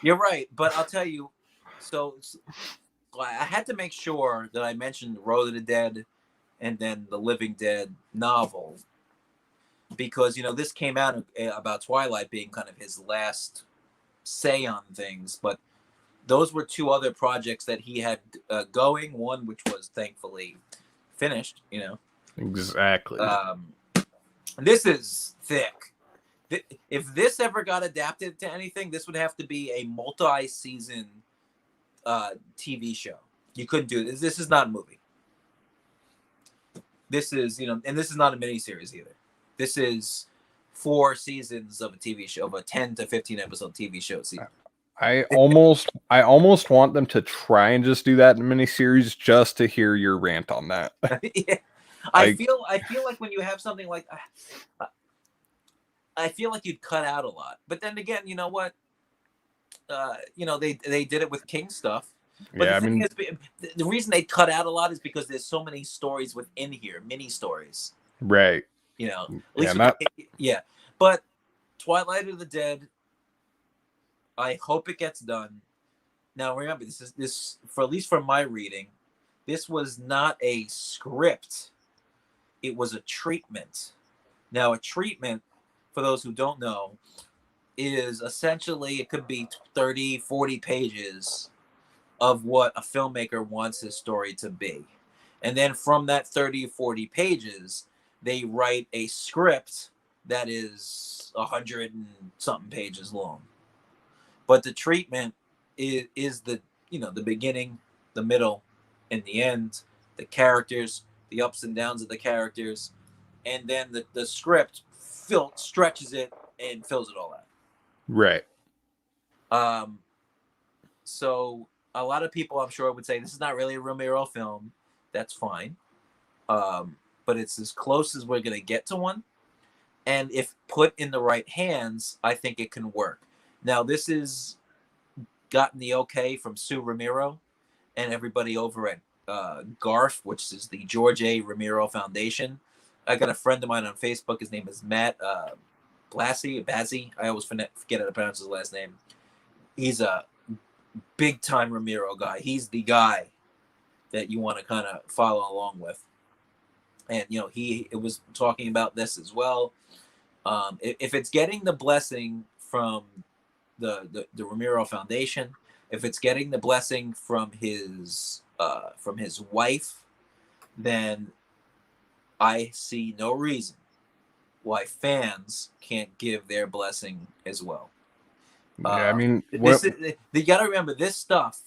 you're right. But I'll tell you, so I had to make sure that I mentioned Road of the Dead and then the Living Dead novel, because, this came out about Twilight being kind of his last say on things, but those were 2 other projects that he had going, one which was thankfully finished, Exactly. This is thick. If this ever got adapted to anything, this would have to be a multi-season TV show. You couldn't do this. This is not a movie. This is, and this is not a miniseries either. This is 4 seasons of a TV show, of a 10 to 15 episode TV show season. I almost want them to try and just do that in a miniseries just to hear your rant on that. Yeah. I feel like when you have something like, I feel like you'd cut out a lot. But then again, you know what? They did it with King stuff. But yeah, the reason they cut out a lot is because there's so many stories within here, mini stories. Right. At least But Twilight of the Dead, I hope it gets done. Now remember, this for at least from my reading, this was not a script. It was a treatment. Now, a treatment, for those who don't know, is essentially, it could be 30, 40 pages of what a filmmaker wants his story to be. And then from that 30, 40 pages, they write a script that is 100 and something pages long. but the treatment is the the beginning, the middle, and the end, the characters, the ups and downs of the characters, and then the script stretches it and fills it all out. Right. So a lot of people, I'm sure, would say this is not really a Romero film. That's fine. But it's as close as we're going to get to one. And if put in the right hands, I think it can work. Now, this has gotten the okay from Sue Romero and everybody over at GARF, which is the George A. Romero Foundation. I got a friend of mine on Facebook. His name is Matt Bazzi. I always forget how to pronounce his last name. He's a big-time Romero guy. He's the guy that you want to kind of follow along with. And, he was talking about this as well. If it's getting the blessing from the Romero Foundation, if it's getting the blessing from his wife, then I see no reason why fans can't give their blessing as well. Yeah, I mean, you got to remember, this stuff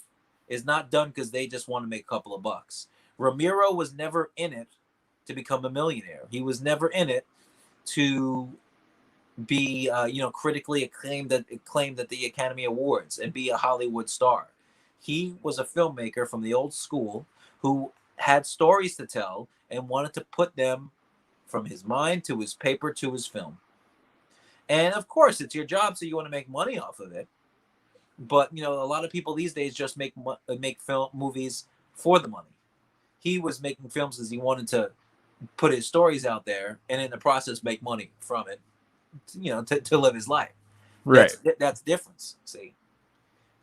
is not done because they just want to make a couple of bucks. Romero was never in it to become a millionaire. He was never in it to be, critically acclaimed at the Academy Awards and be a Hollywood star. He was a filmmaker from the old school who had stories to tell and wanted to put them from his mind to his paper to his film. And of course, it's your job, so you want to make money off of it. But a lot of people these days just make movies for the money. He was making films because he wanted to put his stories out there, and in the process, make money from it. To live his life. Right. That's difference. See,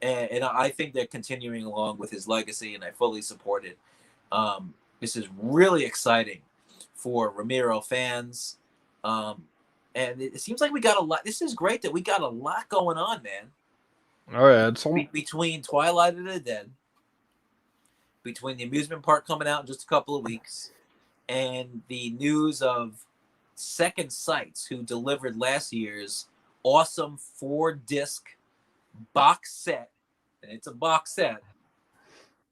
and I think they're continuing along with his legacy, and I fully support it. This is really exciting for Romero fans. And it seems like we got a lot. This is great that we got a lot going on, man. Oh, yeah. It's between Twilight of the Dead, between the amusement park coming out in just a couple of weeks, and the news of Second Sights, who delivered last year's awesome 4-disc box set, and it's a box set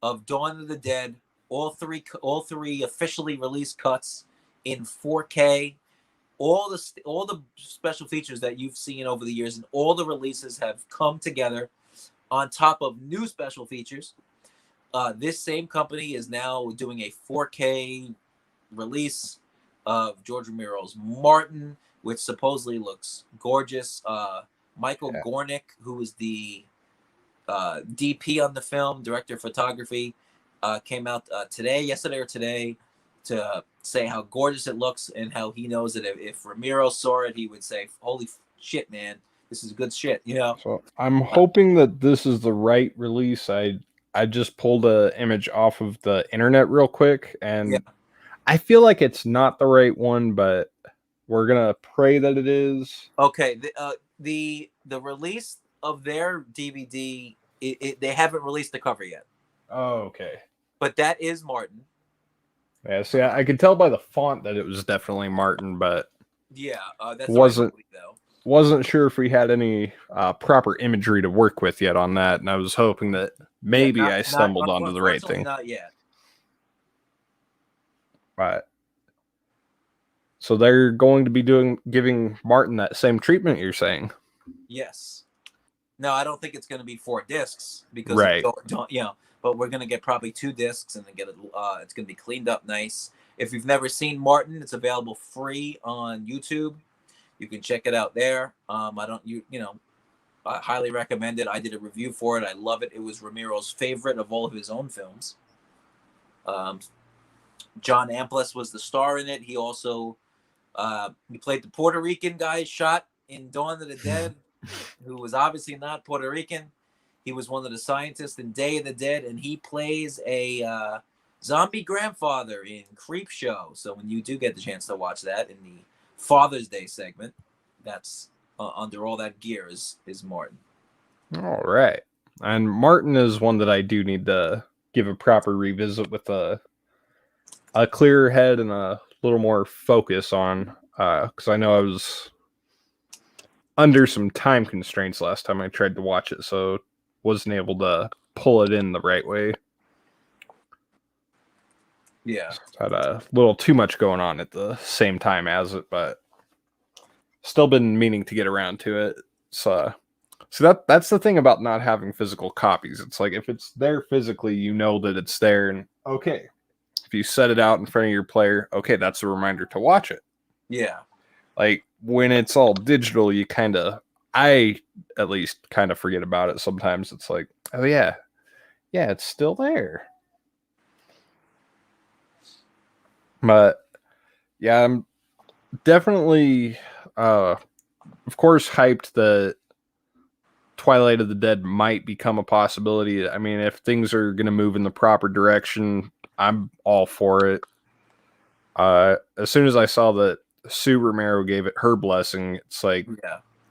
of Dawn of the Dead, all three officially released cuts in 4K. All the special features that you've seen over the years and all the releases have come together on top of new special features. This same company is now doing a 4K release of George Romero's Martin, which supposedly looks gorgeous. Michael Gornick, who is the DP on the film, director of photography, came out yesterday or today, to say how gorgeous it looks and how he knows that if Romero saw it, he would say, "Holy shit, man, this is good shit." So I'm hoping that this is the right release. I just pulled an image off of the internet real quick, and I feel like it's not the right one, but we're gonna pray that it is. Okay, the release of their DVD, they haven't released the cover yet. Oh, okay. But that is Martin. Yeah, see, I could tell by the font that it was definitely Martin, but that's wasn't sure if we had any proper imagery to work with yet on that, and I was hoping that maybe I stumbled onto the right thing. Not yet. Right. So they're going to be giving Martin that same treatment, you're saying? Yes. No, I don't think it's going to be 4 discs because but we're going to get probably 2 discs and then it's going to be cleaned up nice. If you've never seen Martin, it's available free on YouTube. You can check it out there. I highly recommend it. I did a review for it. I love it. It was Romero's favorite of all of his own films. John Amplas was the star in it. He also he played the Puerto Rican guy shot in Dawn of the Dead, who was obviously not Puerto Rican. He was one of the scientists in Day of the Dead, and he plays a zombie grandfather in Creepshow. So when you do get the chance to watch that in the Father's Day segment, that's under all that gear is Martin. All right. And Martin is one that I do need to give a proper revisit with a clearer head and a little more focus on, because I know I was under some time constraints last time I tried to watch it, so wasn't able to pull it in the right way. Yeah. Had a little too much going on at the same time as it, but still been meaning to get around to it. So that's the thing about not having physical copies. It's like if it's there physically, you know that it's there, and okay. If you set it out in front of your player, okay, that's a reminder to watch it. Yeah. Like when it's all digital, I at least kind of forget about it sometimes. It's like, oh yeah, it's still there. But yeah, I'm definitely, of course, hyped that Twilight of the Dead might become a possibility. I mean, if things are going to move in the proper direction, I'm all for it. As soon as I saw that Sue Romero gave it her blessing, it's like,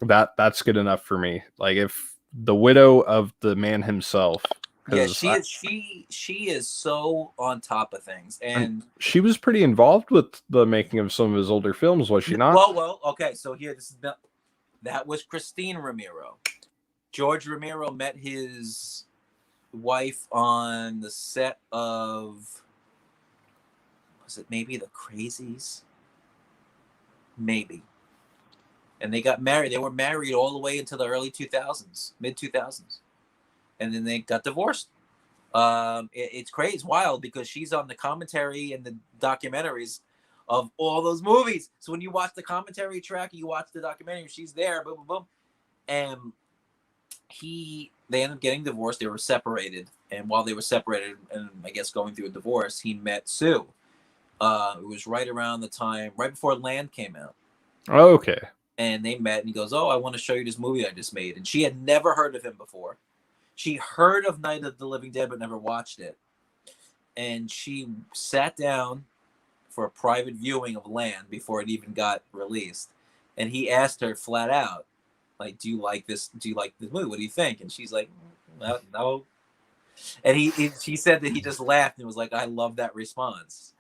that's good enough for me. Like if the widow of the man himself, yeah, she is so on top of things, and she was pretty involved with the making of some of his older films, was she not? Well, okay. So here, that was Christine Romero. George Romero met his wife on the set of, was it maybe The Crazies? Maybe. And they got married. They were married all the way into the early 2000s, mid 2000s. And then they got divorced. It's crazy. It's wild because she's on the commentary and the documentaries of all those movies. So when you watch the commentary track, you watch the documentary, she's there, boom, boom, boom. And they ended up getting divorced. They were separated. And while they were separated and I guess going through a divorce, he met Sue. It was right around the time, right before Land came out. Oh, okay. And they met and he goes, oh, I want to show you this movie I just made. And she had never heard of him before. She heard of Night of the Living Dead, but never watched it. And she sat down for a private viewing of Land before it even got released. And he asked her flat out, like, do you like this? Do you like this movie? What do you think? And she's like, no. And she said that he just laughed and was like, I love that response.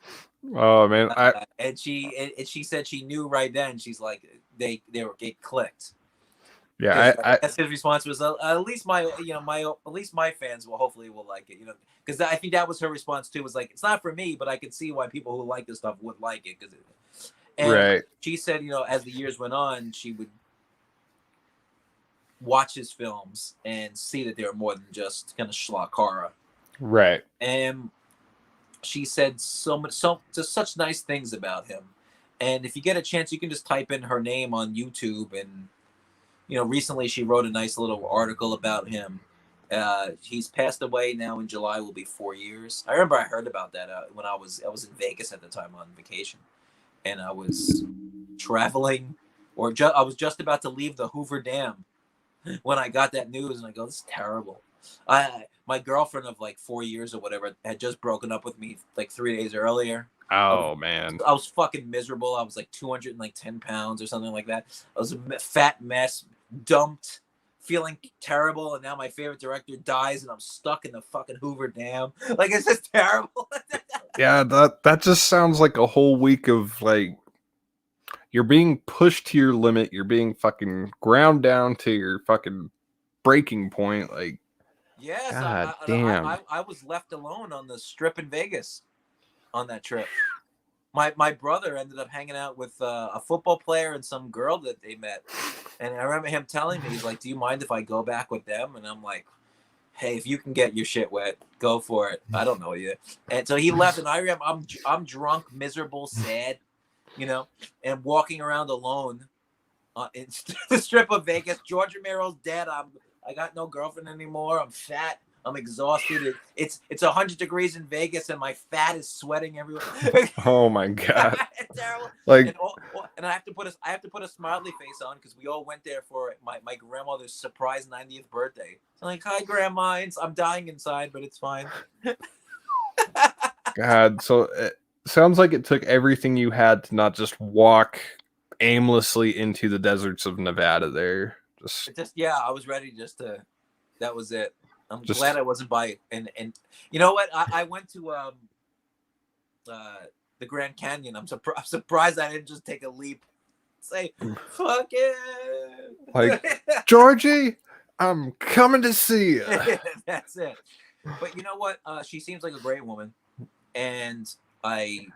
Oh man. And she said she knew right then. She's like, it clicked. Yeah, that's his response was at least my fans will hopefully like it, because I think that was her response too. Was like, it's not for me, but I can see why people who like this stuff would like it right. She said, as the years went on, she would watch his films and see that they were more than just kind of schlock horror. Right. And she said just such nice things about him. And if you get a chance, you can just type in her name on YouTube and. Recently she wrote a nice little article about him. He's passed away now in July, will be 4 years. I remember I heard about that when I was in Vegas at the time on vacation. And I was traveling, I was just about to leave the Hoover Dam when I got that news. And I go, this is terrible. My girlfriend of like 4 years or whatever had just broken up with me like 3 days earlier. Oh, man. I was fucking miserable. I was like 210 pounds or something like that. I was a fat mess, dumped, feeling terrible. And now my favorite director dies and I'm stuck in the fucking Hoover Dam. Like, it's just terrible. Yeah, that just sounds like a whole week of like, you're being pushed to your limit. You're being fucking ground down to your fucking breaking point. Like, yes, damn. I was left alone on the strip in Vegas. On that trip, my brother ended up hanging out with a football player and some girl that they met, and I remember him telling me, he's like, "Do you mind if I go back with them?" And I'm like, "Hey, if you can get your shit wet, go for it. I don't know you." And so he left, and I remember I'm drunk, miserable, sad, and walking around alone in the strip of Vegas. George Romero's dead. I got no girlfriend anymore. I'm fat. I'm exhausted. It's 100 degrees in Vegas, and my fat is sweating everywhere. Oh my god! It's terrible. Like, and I have to put a smiley face on because we all went there for my grandmother's surprise 90th birthday. So I'm like, hi, Grandma. I'm dying inside, but it's fine. God, so it sounds like it took everything you had to not just walk aimlessly into the deserts of Nevada. There, I was ready to. That was it. I'm glad I wasn't by and you know what? I went to the Grand Canyon. I'm surprised I didn't just take a leap. Say, fuck it. Like, Georgie, I'm coming to see you. That's it. But you know what? She seems like a great woman, and I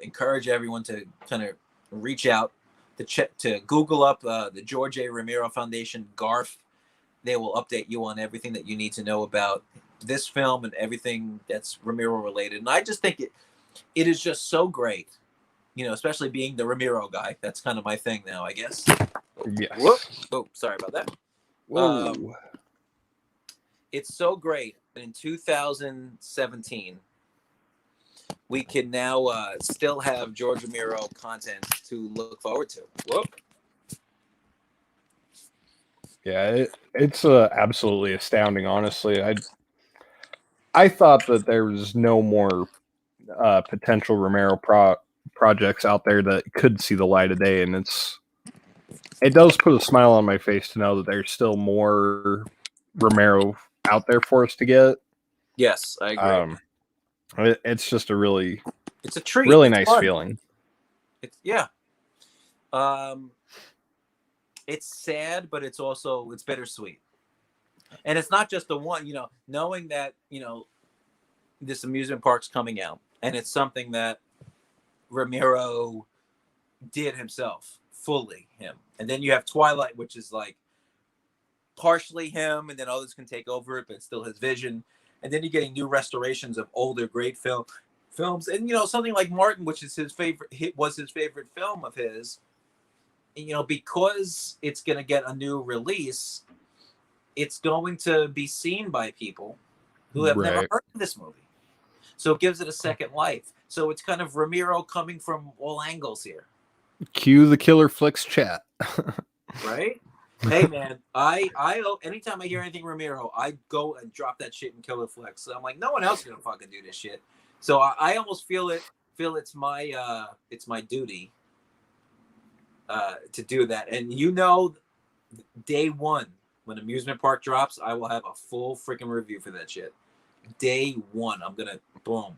encourage everyone to kind of reach out to Google up the George A. Romero Foundation, GARF. They will update you on everything that you need to know about this film and everything that's Romero related. And I just think it is just so great, you know, especially being the Romero guy. That's kind of my thing now, I guess. Yes. Whoop. Oh, sorry about that. Whoa. It's so great that in 2017, we can now still have George Romero content to look forward to. Whoop. Yeah, it's absolutely astounding, honestly. I thought that there was no more potential Romero projects out there that could see the light of day, and it does put a smile on my face to know that there's still more Romero out there for us to get. Yes, I agree. It's just a really, it's a treat. Really It's nice fun. feeling. Yeah. It's sad, but it's bittersweet. And it's not just the one, you know, knowing that, you know, this amusement park's coming out, and it's something that Romero did himself, fully him. And then you have Twilight, which is like partially him, and then others can take over it, but it's still his vision. And then you're getting new restorations of older great films, and you know, something like Martin, which is his favorite film of his. And, you know, because it's going to get a new release, it's going to be seen by people who have never heard of this movie. So it gives it a second life. So it's kind of Romero coming from all angles here. Cue the Killer Flicks chat. Right? Hey man, I anytime I hear anything Romero, I go and drop that shit in Killer Flicks. So I'm like, no one else is gonna fucking do this shit. So I almost feel it's my duty to do that. And you know, day one when Amusement Park drops, I will have a full freaking review for that shit. Day one, I'm gonna boom.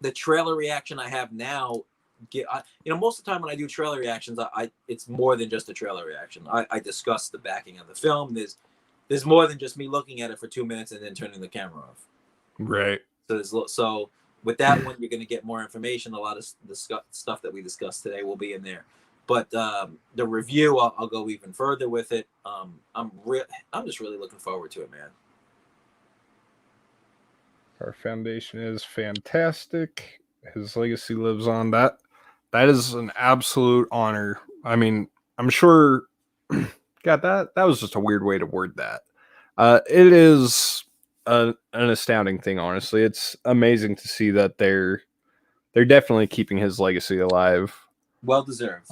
The trailer reaction I have now, you know, most of the time when I do trailer reactions, it's more than just a trailer reaction. I discuss the backing of the film. There's more than just me looking at it for 2 minutes and then turning the camera off. Right. So with that one, you're going to get more information. A lot of the stuff that we discussed today will be in there. But the review, I'll go even further with it. I'm just really looking forward to it, man. Our foundation is fantastic. His legacy lives on. That is an absolute honor. I mean, I'm sure. God, that was just a weird way to word that. It is an astounding thing, honestly. It's amazing to see that they're definitely keeping his legacy alive. Well deserved.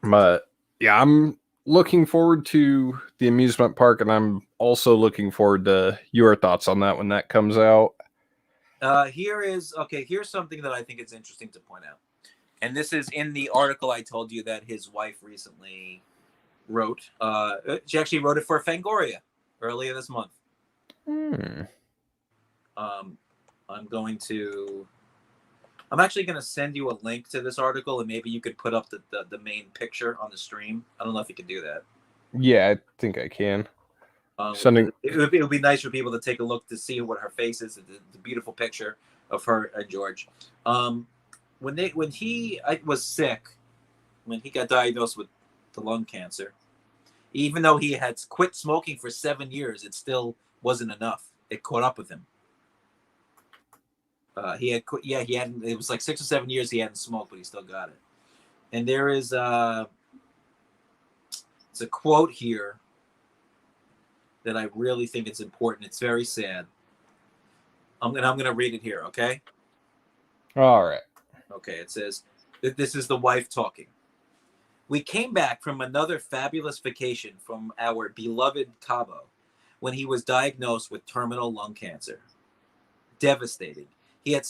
But yeah, I'm looking forward to the amusement park, and I'm also looking forward to your thoughts on that when that comes out. Here's something that I think is interesting to point out. And this is in the article I told you that his wife recently wrote. She actually wrote it for Fangoria earlier this month. I'm actually going to send you a link to this article, and maybe you could put up the main picture on the stream. I don't know if you can do that. Yeah, I think I can. It would be nice for people to take a look to see what her face is, the beautiful picture of her and George. When he was sick, when he got diagnosed with the lung cancer, even though he had quit smoking for 7 years, it still wasn't enough. It caught up with him. He had quit. Yeah, he hadn't. It was like 6 or 7 years he hadn't smoked, but he still got it. And there is it's a quote here that I really think it's important. It's very sad. I'm gonna read it here. Okay. All right. Okay. It says, this is the wife talking. We came back from another fabulous vacation from our beloved Cabo when he was diagnosed with terminal lung cancer. Devastating. He had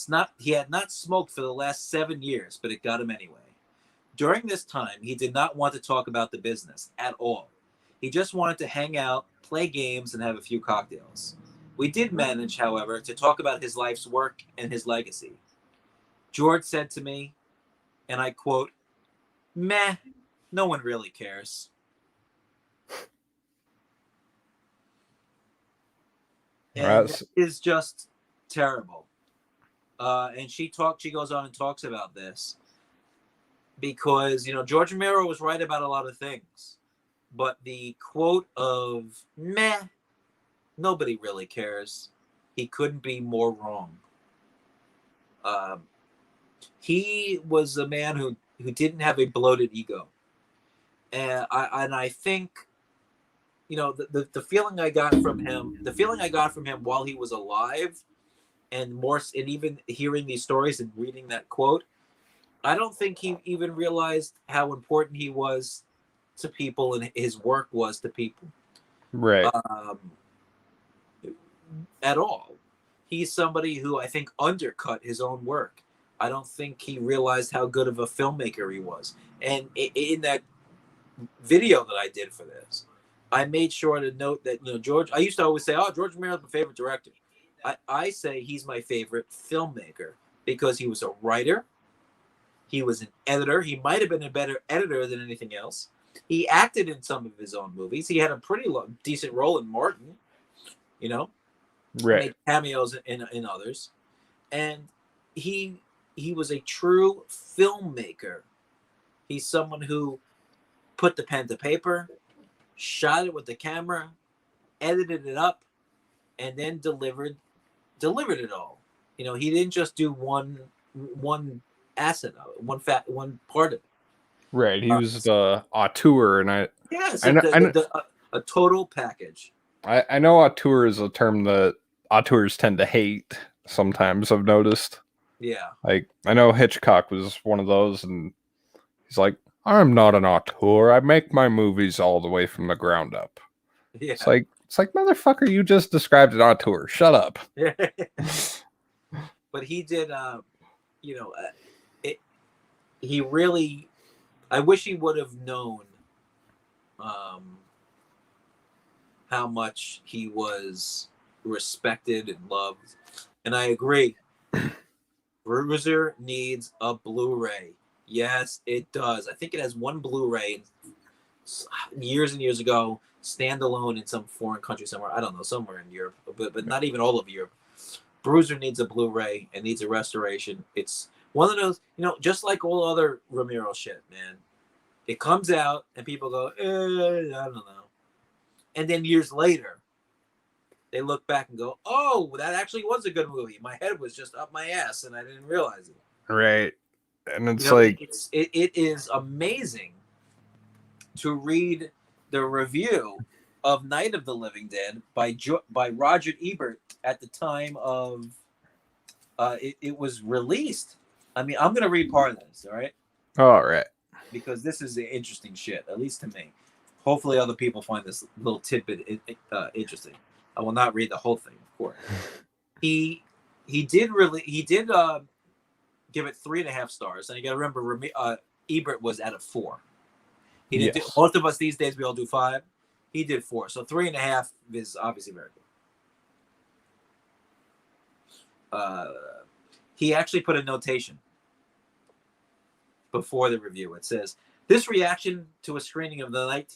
not smoked for the last 7 years, but it got him anyway. During this time, he did not want to talk about the business at all. He just wanted to hang out, play games, and have a few cocktails. We did manage, however, to talk about his life's work and his legacy. George said to me, and I quote, "Meh, No one really cares. And that is just terrible. And she goes on and talks about this because, George Romero was right about a lot of things, but the quote of meh, nobody really cares. He couldn't be more wrong. He was a man who didn't have a bloated ego. And I think, the feeling I got from him while he was alive, and even hearing these stories and reading that quote, I don't think he even realized how important he was to people and his work was to people. Right. At all. He's somebody who I think undercut his own work. I don't think he realized how good of a filmmaker he was. And in that video that I did for this, I made sure to note that, George, I used to always say, oh, George Romero's my favorite director. I say he's my favorite filmmaker because he was a writer. He was an editor. He might have been a better editor than anything else. He acted in some of his own movies. He had a pretty decent role in Martin, Right. made cameos in others. And he was a true filmmaker. He's someone who put the pen to paper, shot it with the camera, edited it up, and then delivered it all. He didn't just do one asset of it, one part of it. Right. He was the auteur, and a total package. I know auteur is a term that auteurs tend to hate sometimes, I've noticed. Yeah. Like, I know Hitchcock was one of those, and he's like, I'm not an auteur. I make my movies all the way from the ground up. Yeah. It's like, motherfucker, you just described an auteur. Shut up. But he did, he really, I wish he would have known how much he was respected and loved. And I agree. Bruiser needs a Blu-ray. Yes, it does. I think it has one Blu-ray years and years ago, standalone in some foreign country somewhere. I don't know, somewhere in Europe, but not even all of Europe. Bruiser needs a Blu-ray and needs a restoration. It's one of those, just like all other Romero shit, man. It comes out and people go, I don't know. And then years later, they look back and go, oh, that actually was a good movie. My head was just up my ass and I didn't realize it. Right. And it's it is amazing to read the review of Night of the Living Dead by Roger Ebert at the time of it was released. I mean, I'm going to read part of this, all right? All right. Because this is interesting shit, at least to me. Hopefully other people find this little tidbit interesting. I will not read the whole thing, of course. He did give it 3.5 stars, and you got to remember, Ebert was at a 4. He did. Most of us these days we all do 5. He did 4, so 3.5 is obviously very good. He actually put a notation before the review. It says, this reaction to a screening of the Night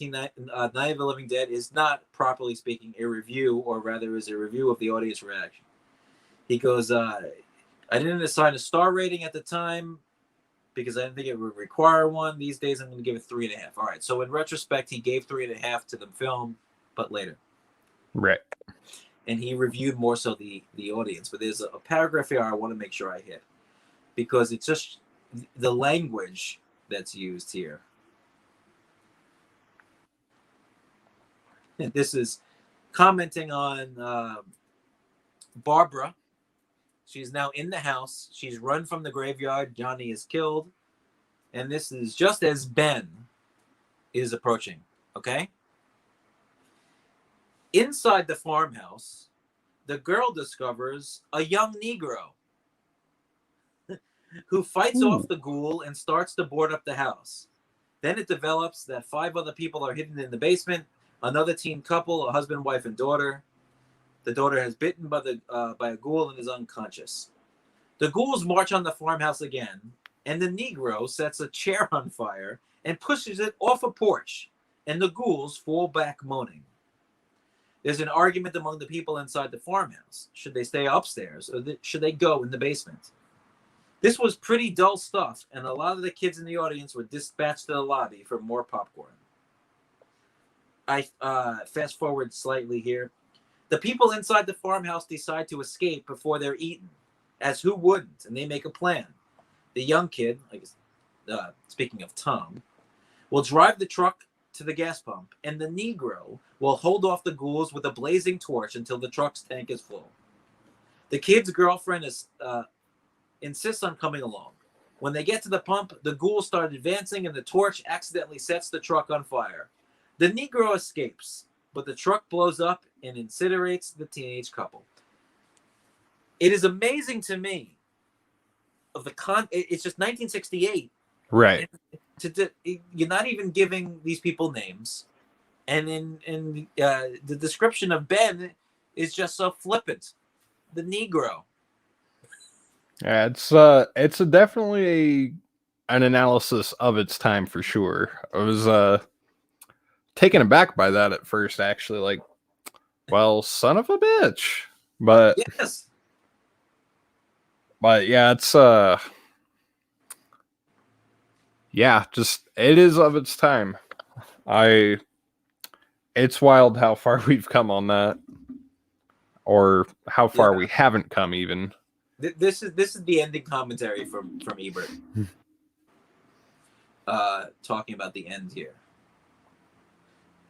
of the Living Dead is not, properly speaking, a review, or rather is a review of the audience reaction. He goes, I didn't assign a star rating at the time because I didn't think it would require one. These days I'm going to give it 3.5. All right, so in retrospect, he gave 3.5 to the film, but later. Right. And he reviewed more so the audience. But there's a paragraph here I want to make sure I hit, because it's just the language that's used here. And this is commenting on Barbara. She's now in the house. She's run from the graveyard. Johnny is killed. And this is just as Ben is approaching. Okay? Inside the farmhouse, the girl discovers a young Negro who fights off the ghoul and starts to board up the house. Then it develops that 5 other people are hidden in the basement. Another teen couple, a husband, wife, and daughter. The daughter has bitten by a ghoul and is unconscious. The ghouls march on the farmhouse again, and the Negro sets a chair on fire and pushes it off a porch, and the ghouls fall back moaning. There's an argument among the people inside the farmhouse. Should they stay upstairs or should they go in the basement? This was pretty dull stuff, and a lot of the kids in the audience were dispatched to the lobby for more popcorn. I fast forward slightly here. The people inside the farmhouse decide to escape before they're eaten, as who wouldn't, and they make a plan. The young kid, I guess, speaking of Tom, will drive the truck to the gas pump, and the Negro will hold off the ghouls with a blazing torch until the truck's tank is full. The kid's girlfriend insists on coming along. When they get to the pump, the ghouls start advancing, and the torch accidentally sets the truck on fire. The Negro escapes, but the truck blows up and incinerates the teenage couple. It is amazing to me of the it's just 1968. Right. You're not even giving these people names, and in the description of Ben is just so flippant. The Negro. Yeah, it's definitely an analysis of its time for sure. I was taken aback by that at first, actually. Like, well, son of a bitch. But yes, but yeah, it's yeah, just it is of its time. It's wild how far we've come on that, or how far we haven't come even. This is the ending commentary from Ebert, talking about the end here.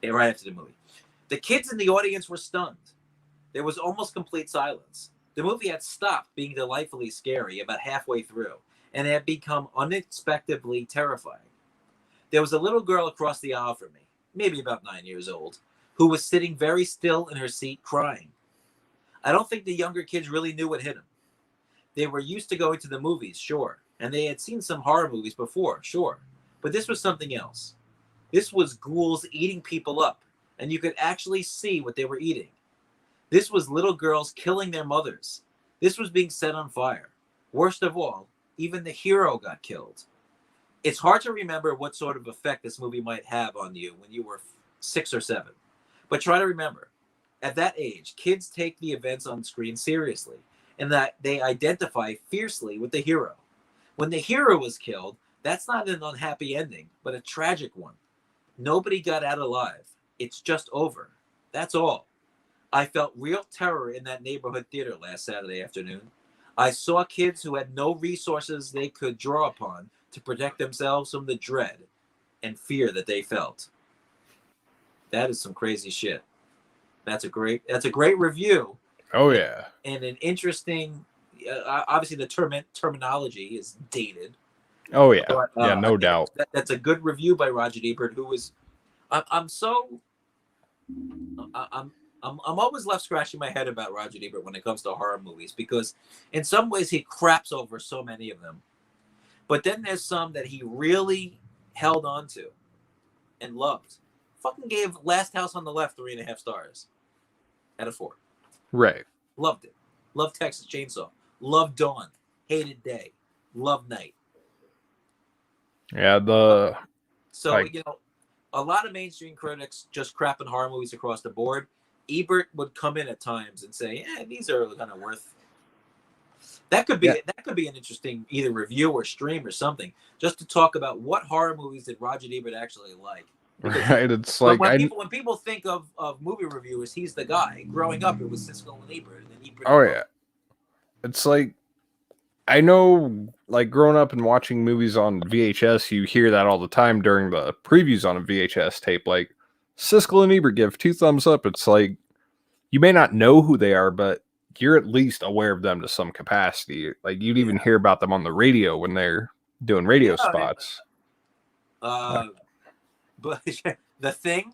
Right after the movie, the kids in the audience were stunned. There was almost complete silence. The movie had stopped being delightfully scary about halfway through, and it had become unexpectedly terrifying. There was a little girl across the aisle from me, maybe about 9 years old, who was sitting very still in her seat crying. I don't think the younger kids really knew what hit them. They were used to going to the movies, sure, and they had seen some horror movies before, sure, but this was something else. This was ghouls eating people up, and you could actually see what they were eating. This was little girls killing their mothers. This was being set on fire. Worst of all, even the hero got killed. It's hard to remember what sort of effect this movie might have on you when you were 6 or 7. But try to remember, at that age, kids take the events on screen seriously, and that they identify fiercely with the hero. When the hero was killed, that's not an unhappy ending, but a tragic one. Nobody got out alive. It's just over. That's all. I felt real terror in that neighborhood theater last Saturday afternoon. I saw kids who had no resources they could draw upon to protect themselves from the dread and fear that they felt. That is some crazy shit. That's a great review. Oh yeah. And an interesting, obviously the terminology is dated. Oh yeah. But, yeah, no doubt. That's a good review by Roger Ebert, who was, I'm always left scratching my head about Roger Ebert when it comes to horror movies, because in some ways he craps over so many of them, but then there's some that he really held on to and loved. Fucking gave Last House on the Left 3.5 stars out of 4. Right. Loved it. Loved Texas Chainsaw. Loved Dawn. Hated Day. Loved Night. Yeah, So a lot of mainstream critics just crapping horror movies across the board. Ebert would come in at times and say, these are kind of worth. That could be an interesting either review or stream or something, just to talk about what horror movies did Roger Ebert actually like. Because right. It's like when people think of movie reviewers, he's the guy. Growing up, it was Siskel and Ebert. And then Ebert. Oh yeah. It's like, I know, like, growing up and watching movies on VHS, you hear that all the time during the previews on a VHS tape. Like, Siskel and Ebert give 2 thumbs up. It's like, you may not know who they are, but you're at least aware of them to some capacity. Like, you'd even hear about them on the radio when they're doing radio spots. But The Thing,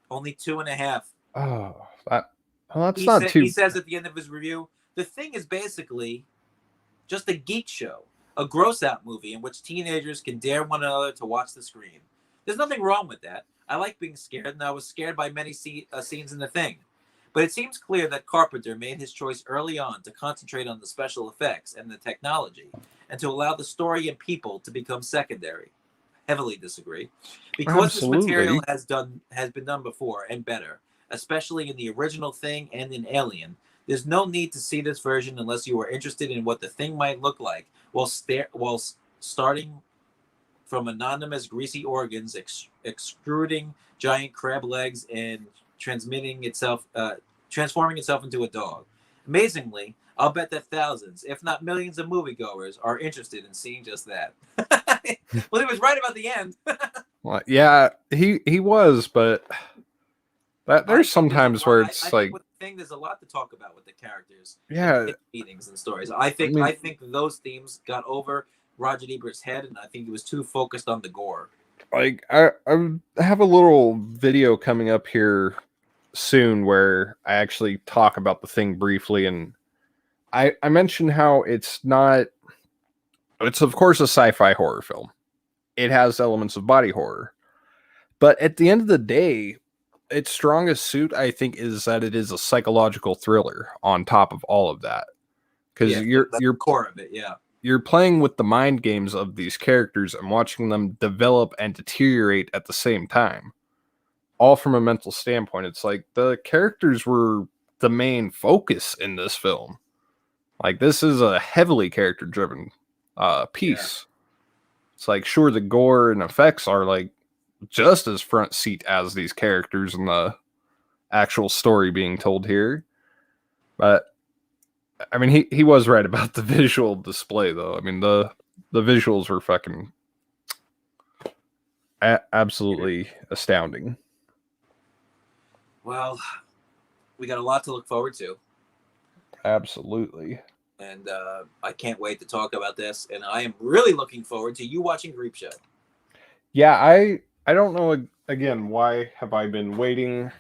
only 2.5. Oh, that's not too. He says at the end of his review, The Thing is basically just a geek show, a gross out movie in which teenagers can dare one another to watch the screen. There's nothing wrong with that. I like being scared, and I was scared by many scenes in The Thing. But it seems clear that Carpenter made his choice early on to concentrate on the special effects and the technology, and to allow the story and people to become secondary. heavily disagree, because this Absolutely. material has been done before and better, especially in the original Thing and in Alien. There's no need to see this version unless you are interested in what the Thing might look like while starting from anonymous greasy organs, extruding giant crab legs, and transforming itself into a dog. Amazingly, I'll bet that thousands, if not millions, of moviegoers are interested in seeing just that. Well, he was right about the end. Well, yeah, he was, but there's sometimes where I it's think like, with the Thing, there's a lot to talk about with the characters, yeah, meetings and stories. I think mean, I think those themes got over Roger Ebert's head, and I think he was too focused on the gore. like I have a little video coming up here soon where I actually talk about the Thing briefly, and I mentioned how it's of course a sci-fi horror film. It has elements of body horror, but at the end of the day, its strongest suit, I think, is that it is a psychological thriller on top of all of that, because That's the core of it. Yeah. You're playing with the mind games of these characters and watching them develop and deteriorate at the same time, all from a mental standpoint. It's like the characters were the main focus in this film. Like, this is a heavily character driven piece. Yeah. It's like, sure, the gore and effects are like just as front seat as these characters and the actual story being told here, but I mean, he was right about the visual display, though. I mean, the visuals were fucking absolutely astounding. Well, we got a lot to look forward to. Absolutely. And I can't wait to talk about this. And I am really looking forward to you watching Creepshow. Yeah, I don't know, again, why have I been waiting?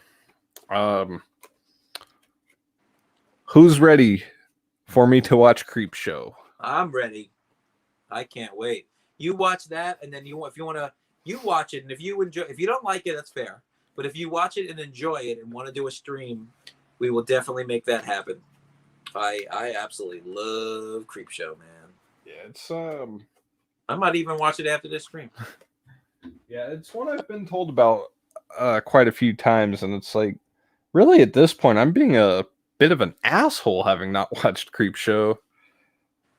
Who's ready for me to watch Creepshow? I'm ready. I can't wait. You watch that, and then you watch it, and if you don't like it, that's fair. But if you watch it and enjoy it and want to do a stream, we will definitely make that happen. I absolutely love Creepshow, man. Yeah, it's I might even watch it after this stream. Yeah, it's one I've been told about quite a few times, and it's like, really, at this point, I'm being a bit of an asshole having not watched Creepshow.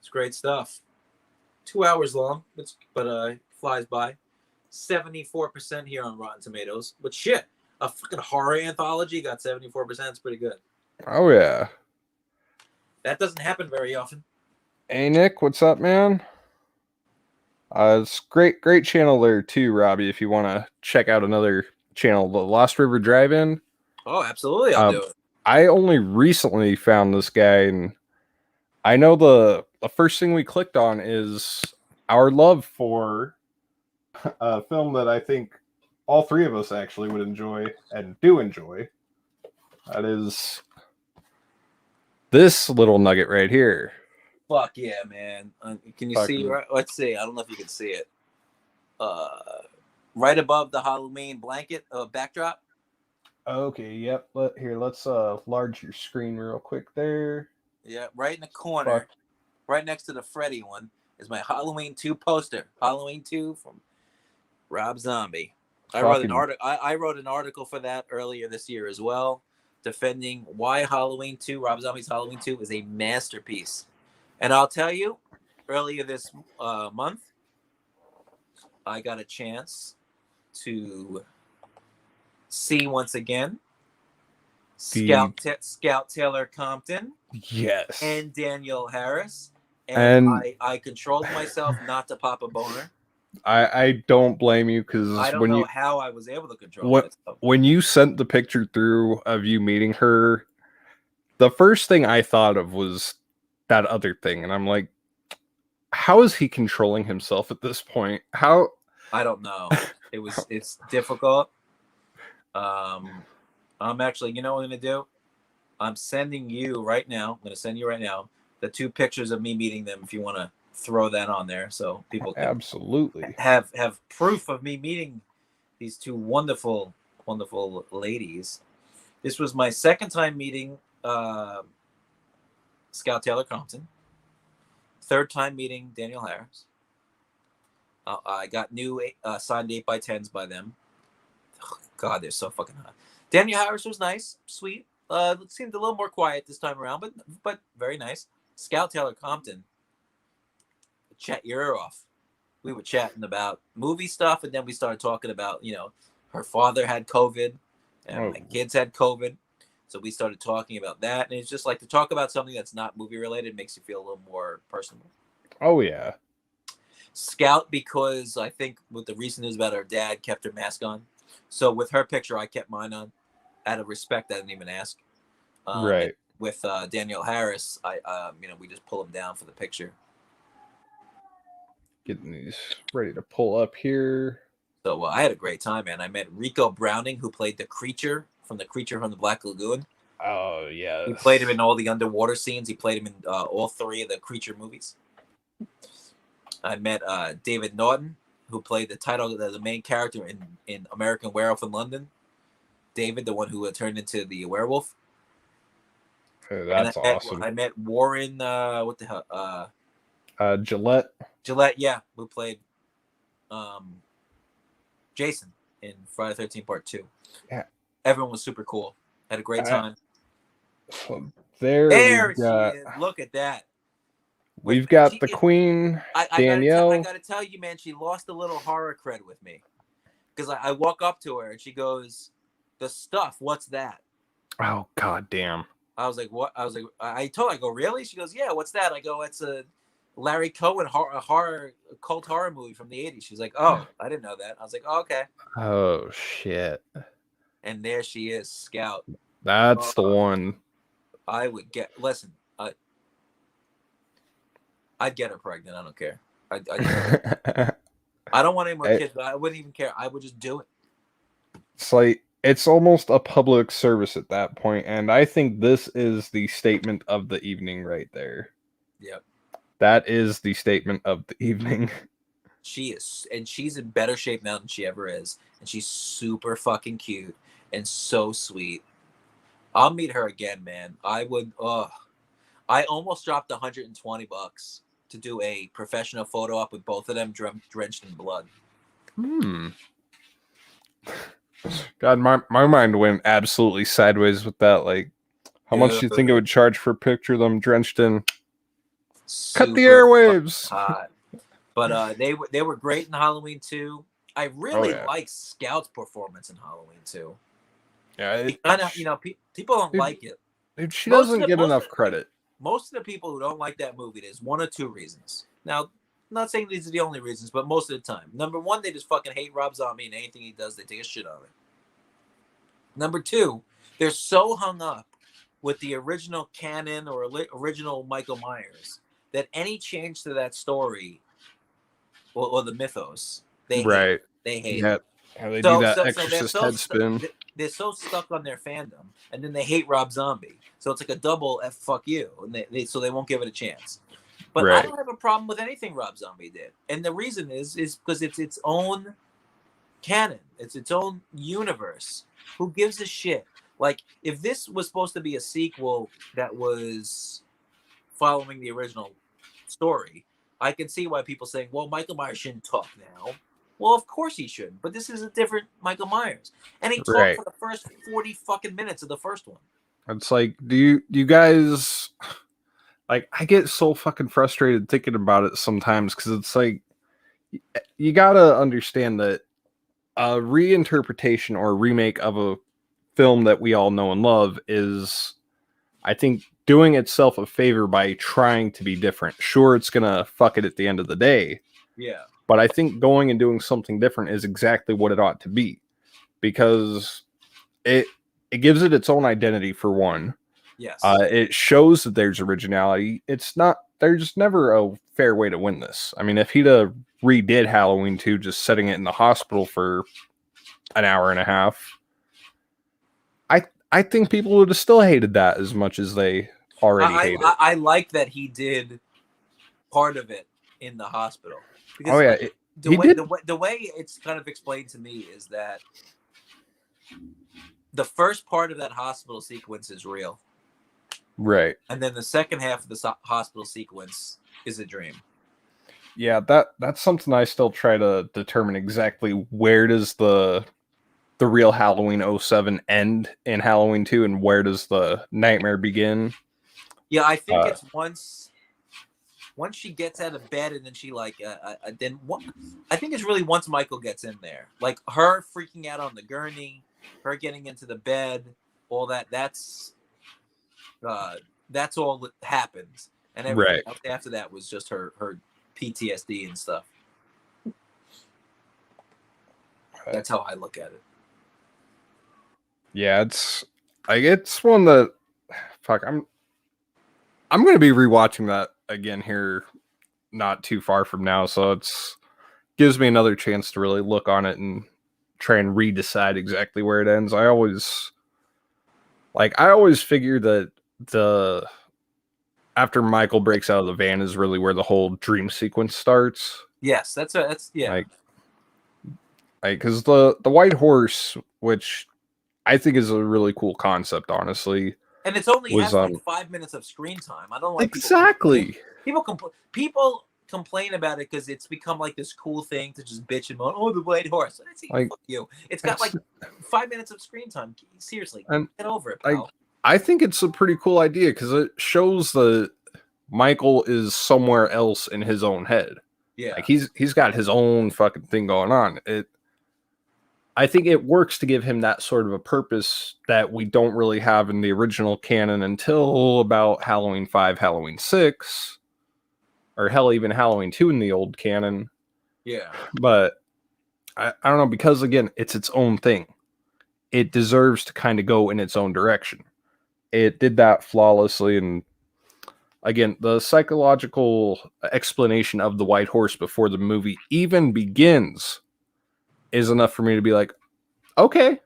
It's great stuff. 2 hours long, but flies by. 74% here on Rotten Tomatoes. But shit, a fucking horror anthology got 74%. It's pretty good. Oh yeah, that doesn't happen very often. Hey Nick, what's up, man? It's great channel there too, Robbie. If you want to check out another channel, the Lost River Drive-In. Oh, absolutely, I'll do it. I only recently found this guy, and I know the first thing we clicked on is our love for a film that I think all three of us actually would enjoy and do enjoy. That is this little nugget right here. Fuck yeah, man. Can you see? Let's see. I don't know if you can see it. Right above the Halloween blanket backdrop. Okay, yep. Let's large your screen real quick there. Yeah, right in the corner, right next to the Freddy one, is my Halloween 2 poster. Halloween 2 from Rob Zombie. I wrote an article for that earlier this year as well, defending why Halloween 2, Rob Zombie's Halloween 2, is a masterpiece. And I'll tell you, earlier this month, I got a chance to see once again Scout Taylor Compton, yes, and Daniel Harris, and I controlled myself not to pop a boner. I don't blame you, because I don't know how I was able to control myself. When you sent the picture through of you meeting her, the first thing I thought of was that other thing, and I'm like, how is he controlling himself at this point? How? I don't know. It's difficult. I'm actually, you know what I'm gonna do? I'm sending you right now. I'm gonna send you right now the 2 pictures of me meeting them. If you want to throw that on there, so people can absolutely have proof of me meeting these 2 wonderful ladies. This was my second time meeting Scout Taylor Compton. Third time meeting Daniel Harris. I got new signed 8x10s by them. Oh, God, they're so fucking hot. Daniel Harris was nice, sweet. It seemed a little more quiet this time around, but very nice. Scout Taylor Compton, chat your ear off. We were chatting about movie stuff, and then we started talking about, her father had COVID, and my kids had COVID. So we started talking about that, and it's just like to talk about something that's not movie related makes you feel a little more personal. Oh yeah. Scout, because I think with the recent news about her dad, kept her mask on. So with her picture, I kept mine on. Out of respect, I didn't even ask. Right. With Daniel Harris, we just pull him down for the picture. Getting these ready to pull up here. So I had a great time, man. I met Rico Browning, who played the creature from the Black Lagoon. Oh yeah. He played him in all the underwater scenes. He played him in all 3 of the creature movies. I met David Naughton, who played the main character in American Werewolf in London. David, the one who turned into the werewolf. That's awesome. I met Warren. What the hell? Gillette. Gillette, yeah, who played Jason in Friday the 13th Part 2. Yeah. Everyone was super cool. Had a great time. There she is. Look at that. We've got the Queen, Danielle. I gotta tell you, man, she lost a little horror cred with me. Because I walk up to her and she goes, "The stuff, what's that?" Oh, god damn. I was like, what? I told her, I go, really? She goes, yeah, what's that? I go, it's a Larry Cohen cult horror movie from the 80s. She's like, oh, I didn't know that. I was like, oh, okay. Oh, shit. And there she is, Scout. That's the one. I would listen, I'd get her pregnant. I don't care. I don't want any more kids, but I wouldn't even care. I would just do it. It's like, it's almost a public service at that point, and I think this is the statement of the evening right there. Yep. That is the statement of the evening. She is, and she's in better shape now than she ever is, and she's super fucking cute and so sweet. I'll meet her again, man. I would. I almost dropped $120 to do a professional photo op with both of them drenched in blood. God, my mind went absolutely sideways with that. Like, how much do you think it would charge for a picture of them drenched in? Cut the airwaves. Hot. But they were great in Halloween 2. I really like Scout's performance in Halloween 2. Yeah, people don't like it. Dude, she doesn't get enough credit. Most of the people who don't like that movie, there's 1 or 2 reasons. Now, I'm not saying these are the only reasons, but most of the time. Number 1, they just fucking hate Rob Zombie, and anything he does, they take a shit on it. Number 2, they're so hung up with the original canon or original Michael Myers that any change to that story or the mythos, they hate it. They hate it. How they do that Exorcist head spin. They're so stuck on their fandom, and then they hate Rob Zombie. So it's like a double F fuck you, and so they won't give it a chance. But I don't have a problem with anything Rob Zombie did, and the reason is because it's its own canon, it's its own universe. Who gives a shit? Like, if this was supposed to be a sequel that was following the original story, I can see why people saying, "Well, Michael Myers shouldn't talk now." Well, of course he shouldn't, but this is a different Michael Myers. And he talked for the first 40 fucking minutes of the first one. It's like, do you guys, like, I get so fucking frustrated thinking about it sometimes, because it's like, you gotta understand that a reinterpretation or remake of a film that we all know and love is, I think, doing itself a favor by trying to be different. Sure, it's gonna fuck it at the end of the day. Yeah. But I think going and doing something different is exactly what it ought to be, because it gives it its own identity, for one. Yes. It shows that there's originality. There's never a fair way to win this. I mean, if he'd have redid Halloween 2, just setting it in the hospital for an hour and a half, I think people would have still hated that as much as they already hate it. I like that he did part of it in the hospital. Because the way it's kind of explained to me is that the first part of that hospital sequence is real. Right. And then the second half of the hospital sequence is a dream. Yeah, that's something I still try to determine exactly where does the real Halloween '07 end in Halloween 2 and where does the nightmare begin? Yeah, I think Uh, it's once she gets out of bed and then she like then what I think it's really once Michael gets in there, like her freaking out on the gurney, her getting into the bed, all that's all that happens, and everything Right. else after that was just her PTSD and stuff. That's how I look at it. Yeah, it's one that fuck I'm gonna be rewatching that again here not too far from now, so it's gives me another chance to really look on it and try and redecide exactly where it ends. I always figure that the after Michael breaks out of the van is really where the whole dream sequence starts. Yes, that's yeah. Like because the white horse, which I think is a really cool concept, honestly, And it's only was has like 5 minutes of screen time. I don't like exactly. People complain about it because it's become like this cool thing to just bitch and moan. Oh, the white horse. Like, fuck you. It's got like 5 minutes of screen time. Seriously, and get over it, pal. I think it's a pretty cool idea because it shows that Michael is somewhere else in his own head. Yeah, like he's got his own fucking thing going on. I think it works to give him that sort of a purpose that we don't really have in the original canon until about Halloween 5, Halloween 6, or hell, even Halloween 2 in the old canon. Yeah. But I don't know, because again, it's its own thing. It deserves to kind of go in its own direction. It did that flawlessly, and again, the psychological explanation of the white horse before the movie even begins is enough for me to be like, okay,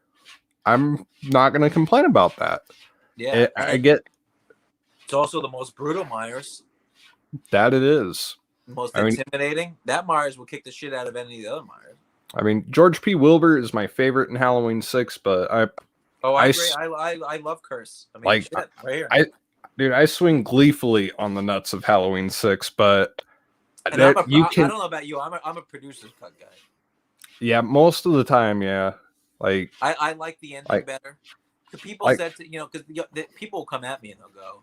I'm not going to complain about that. Yeah. I get it's also the most brutal Myers. that it is. Most intimidating. That Myers will kick the shit out of any of the other Myers. I mean, George P. Wilbur is my favorite in Halloween 6, but I agree. I love Curse. I mean, like, shit, right here. I swing gleefully on the nuts of Halloween 6, but I don't know about you. I'm a producer's cut guy. Yeah, most of the time, yeah. Like I like the ending better. The people said to because people will come at me and they'll go,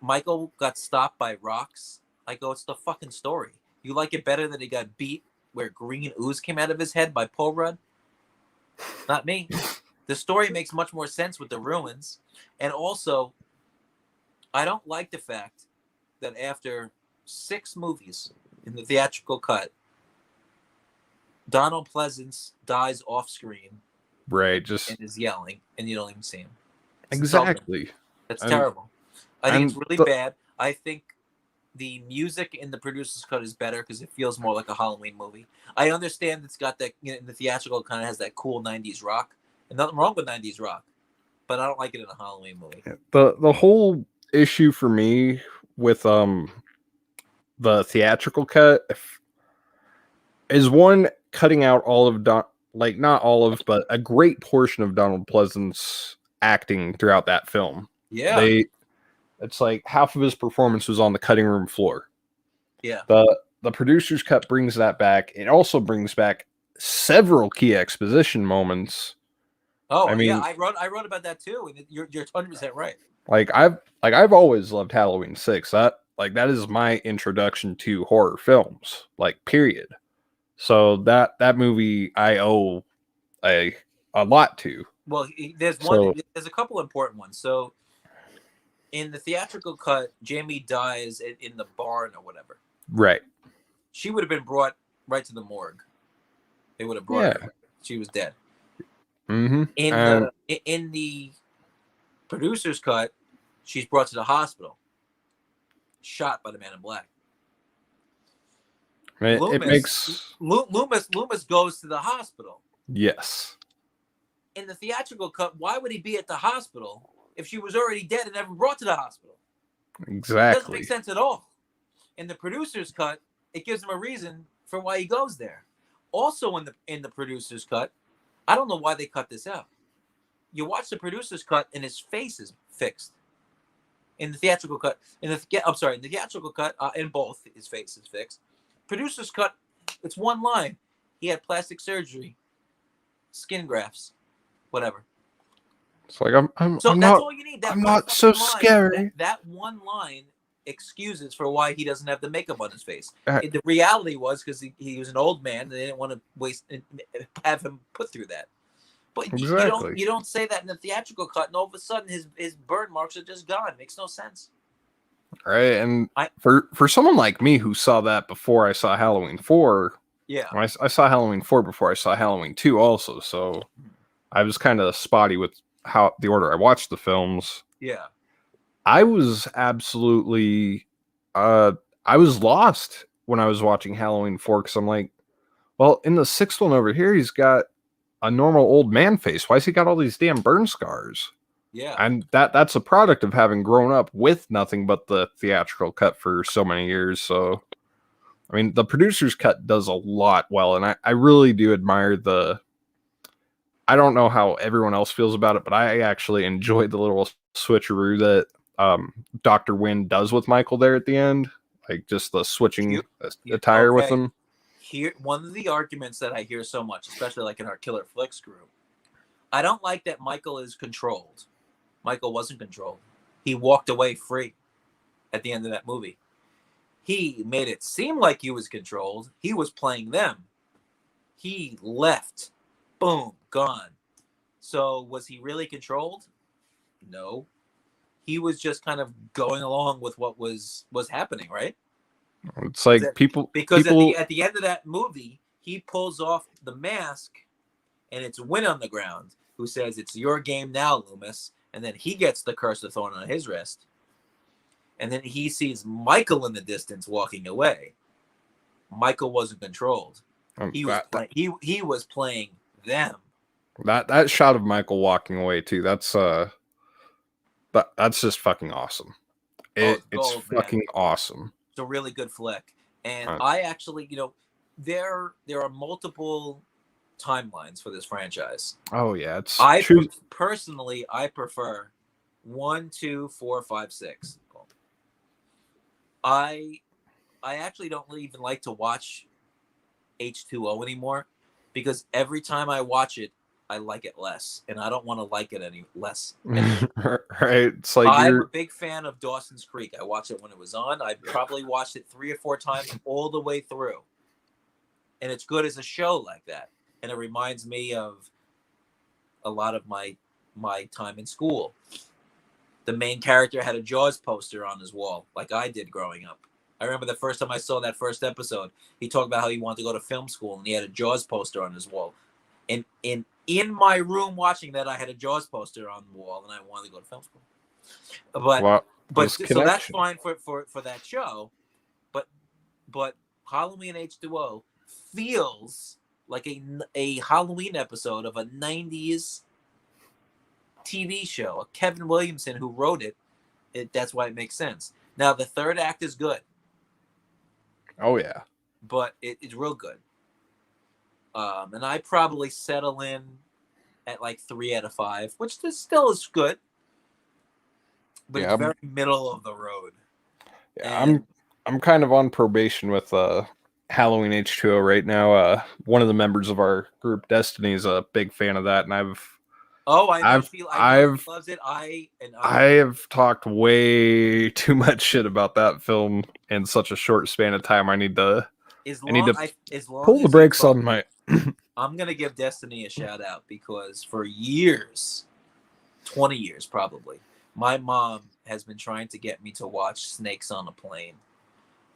Michael got stopped by rocks. I go, it's the fucking story. You like it better that he got beat where green ooze came out of his head by Paul Rudd? Not me. The story makes much more sense with the ruins. And also, I don't like the fact that after 6 movies in the theatrical cut, Donald Pleasance dies off screen. Right, and is yelling, and you don't even see him. Exactly. That's terrible. I think it's really bad. I think the music in the producer's cut is better because it feels more like a Halloween movie. I understand it's got that in the theatrical, it kind of has that cool 90s rock. And nothing wrong with 90s rock, but I don't like it in a Halloween movie. The whole issue for me with the theatrical cut is one, cutting out all of not all of, but a great portion of Donald Pleasance's acting throughout that film. Yeah. It's like half of his performance was on the cutting room floor. Yeah. The producer's cut brings that back. It also brings back several key exposition moments. Oh, I mean, yeah, I wrote about that too, and you're 100% right. I've always loved Halloween 6. That is my introduction to horror films, period. So that movie I owe a lot to. Well, there's a couple important ones. So in the theatrical cut, Jamie dies in the barn or whatever. Right. She would have been brought right to the morgue. They would have brought her. She was dead. Mm-hmm. In the producer's cut, she's brought to the hospital, shot by the Man in Black. Loomis goes to the hospital. Yes. In the theatrical cut, why would he be at the hospital if she was already dead and never brought to the hospital? Exactly. It doesn't make sense at all. In the producer's cut, it gives him a reason for why he goes there. Also, in the producer's cut, I don't know why they cut this out. You watch the producer's cut, and his face is fixed. In the theatrical cut, in the theatrical cut, in both, his face is fixed. Producer's cut. It's one line. He had plastic surgery, skin grafts, whatever. It's like I'm So I'm that's not all you need. That I'm one not so fucking line, scary. That one line excuses for why he doesn't have the makeup on his face. Uh, The reality was because he was an old man, and they didn't want to waste have him put through that. But Exactly. you don't say that in the theatrical cut, and all of a sudden his burn marks are just gone. Makes no sense. Right, and for someone like me who saw that before I saw Halloween 4, Yeah. I saw Halloween 4 before I saw Halloween 2 also, so I was kind of spotty with how the order I watched the films. Yeah. I was absolutely I was lost when I was watching Halloween 4 because I'm like, well, in the sixth one over here, he's got a normal old man face. Why's he got all these damn burn scars? Yeah. And that's a product of having grown up with nothing but the theatrical cut for so many years. So, I mean, the producer's cut does a lot well, and I really do admire I don't know how everyone else feels about it, but I actually enjoyed the little switcheroo that Dr. Wynn does with Michael there at the end. Like, just the switching attire with him. Here, one of the arguments that I hear so much, especially like in our Killer Flicks group, I don't like that Michael is controlled. Michael wasn't controlled. He walked away free at the end of that movie. He made it seem like he was controlled. He was playing them. He left. Boom, gone. So was he really controlled? No. He was just kind of going along with what was happening, right? It's like because at the end of that movie, he pulls off the mask, and it's Wynn on the ground who says, "It's your game now, Loomis." And then he gets the curse of thorn on his wrist. And then he sees Michael in the distance walking away. Michael wasn't controlled. He was playing them. That shot of Michael walking away too. That's just fucking awesome. It's fucking awesome. It's a really good flick. And I actually, there are multiple timelines for this franchise. Oh yeah, Personally, I prefer 1, 2, 4, 5, 6. I actually don't even like to watch H2O anymore because every time I watch it, I like it less, and I don't want to like it any less. Right? It's like I'm a big fan of Dawson's Creek. I watched it when it was on. I probably watched it 3 or 4 times all the way through, and it's good as a show like that. And it reminds me of a lot of my time in school. The main character had a Jaws poster on his wall, like I did growing up. I remember the first time I saw that first episode, he talked about how he wanted to go to film school, and he had a Jaws poster on his wall. And in my room watching that, I had a Jaws poster on the wall, and I wanted to go to film school. But so that's fine for that show. But Halloween H2O feels like a Halloween episode of a 90s TV show. Kevin Williamson, who wrote it, that's why it makes sense. Now, the third act is good. Oh, yeah. But it's real good. And I probably settle in at like 3 out of 5, which still is good. But it's very middle of the road. Yeah, I'm kind of on probation with Halloween H2O right now. One of the members of our group, Destiny, is a big fan of that, and I know he loves it. I have talked way too much shit about that film in such a short span of time. I need to pull the brakes on my. I'm gonna give Destiny a shout out because for years, 20 years probably, my mom has been trying to get me to watch Snakes on a Plane.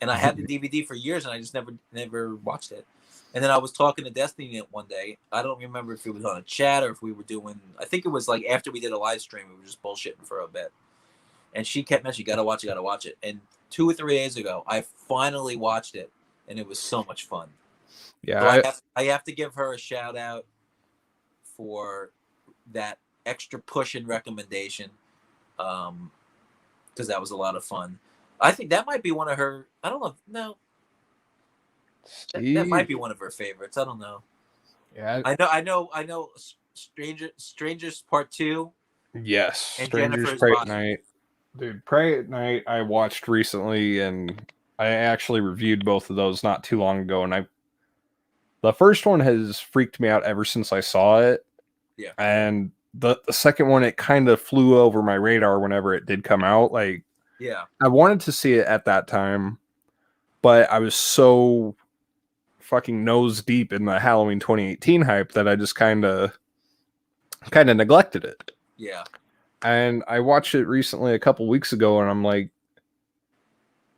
And I had the DVD for years, and I just never watched it. And then I was talking to Destiny one day. I don't remember if it was on a chat or if we were doing. I think it was like after we did a live stream. We were just bullshitting for a bit. And she kept mentioning, "You gotta watch it." And 2 or 3 days ago, I finally watched it, and it was so much fun. Yeah, so I have to give her a shout out for that extra push and recommendation, because that was a lot of fun. I think that might be one of her. I don't know. No, that might be one of her favorites. I don't know. Yeah, I know. Strangers Part 2. Yes, and Strangers Jennifer's Pray Body. at Night. Dude, Pray at Night I watched recently, and I actually reviewed both of those not too long ago, and the first one has freaked me out ever since I saw it. Yeah. And the second one, it kind of flew over my radar whenever it did come out. Like, Yeah. I wanted to see it at that time, but I was so fucking nose deep in the Halloween 2018 hype that I just kind of neglected it. Yeah. And I watched it recently a couple weeks ago, and I'm like,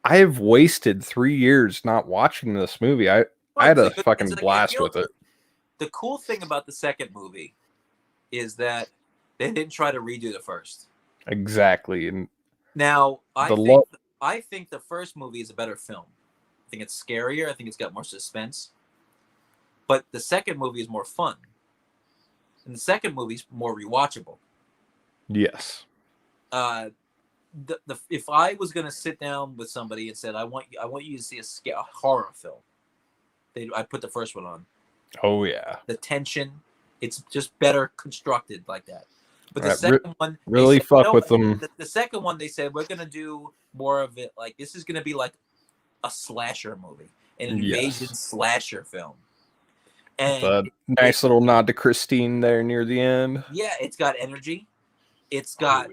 I have wasted 3 years not watching this movie. I had a fucking blast with it. The cool thing about the second movie is that they didn't try to redo the first. Exactly. And now I think the first movie is a better film. I think it's scarier. I think it's got more suspense. But the second movie is more fun. And the second movie is more rewatchable. Yes. If I was going to sit down with somebody and said, I want you to see a horror film, I'd put the first one on. Oh yeah. The tension, it's just better constructed like that. But the second one, really fuck with them. The second one, they said, we're going to do more of it. Like, this is going to be like a slasher movie, an invasion slasher film. And the nice little nod to Christine there near the end. Yeah, it's got energy. It's got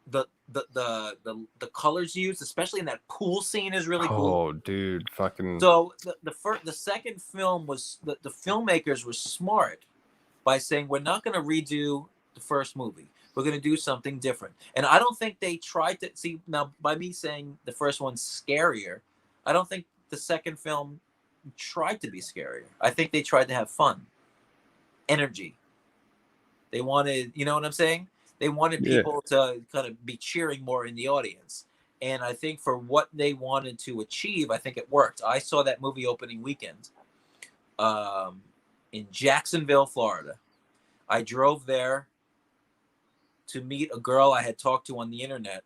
the colors used, especially in that pool scene, is really cool. Oh, dude, fucking. So the second film was the filmmakers were smart by saying, we're not going to redo the first movie. We're going to do something different. And I don't think they tried to see now by me saying the first one's scarier. I don't think the second film tried to be scarier. I think they tried to have fun, energy. They wanted, you know what I'm saying? They wanted people to kind of be cheering more in the audience. And I think for what they wanted to achieve, I think it worked. I saw that movie opening weekend in Jacksonville, Florida. I drove there to meet a girl I had talked to on the internet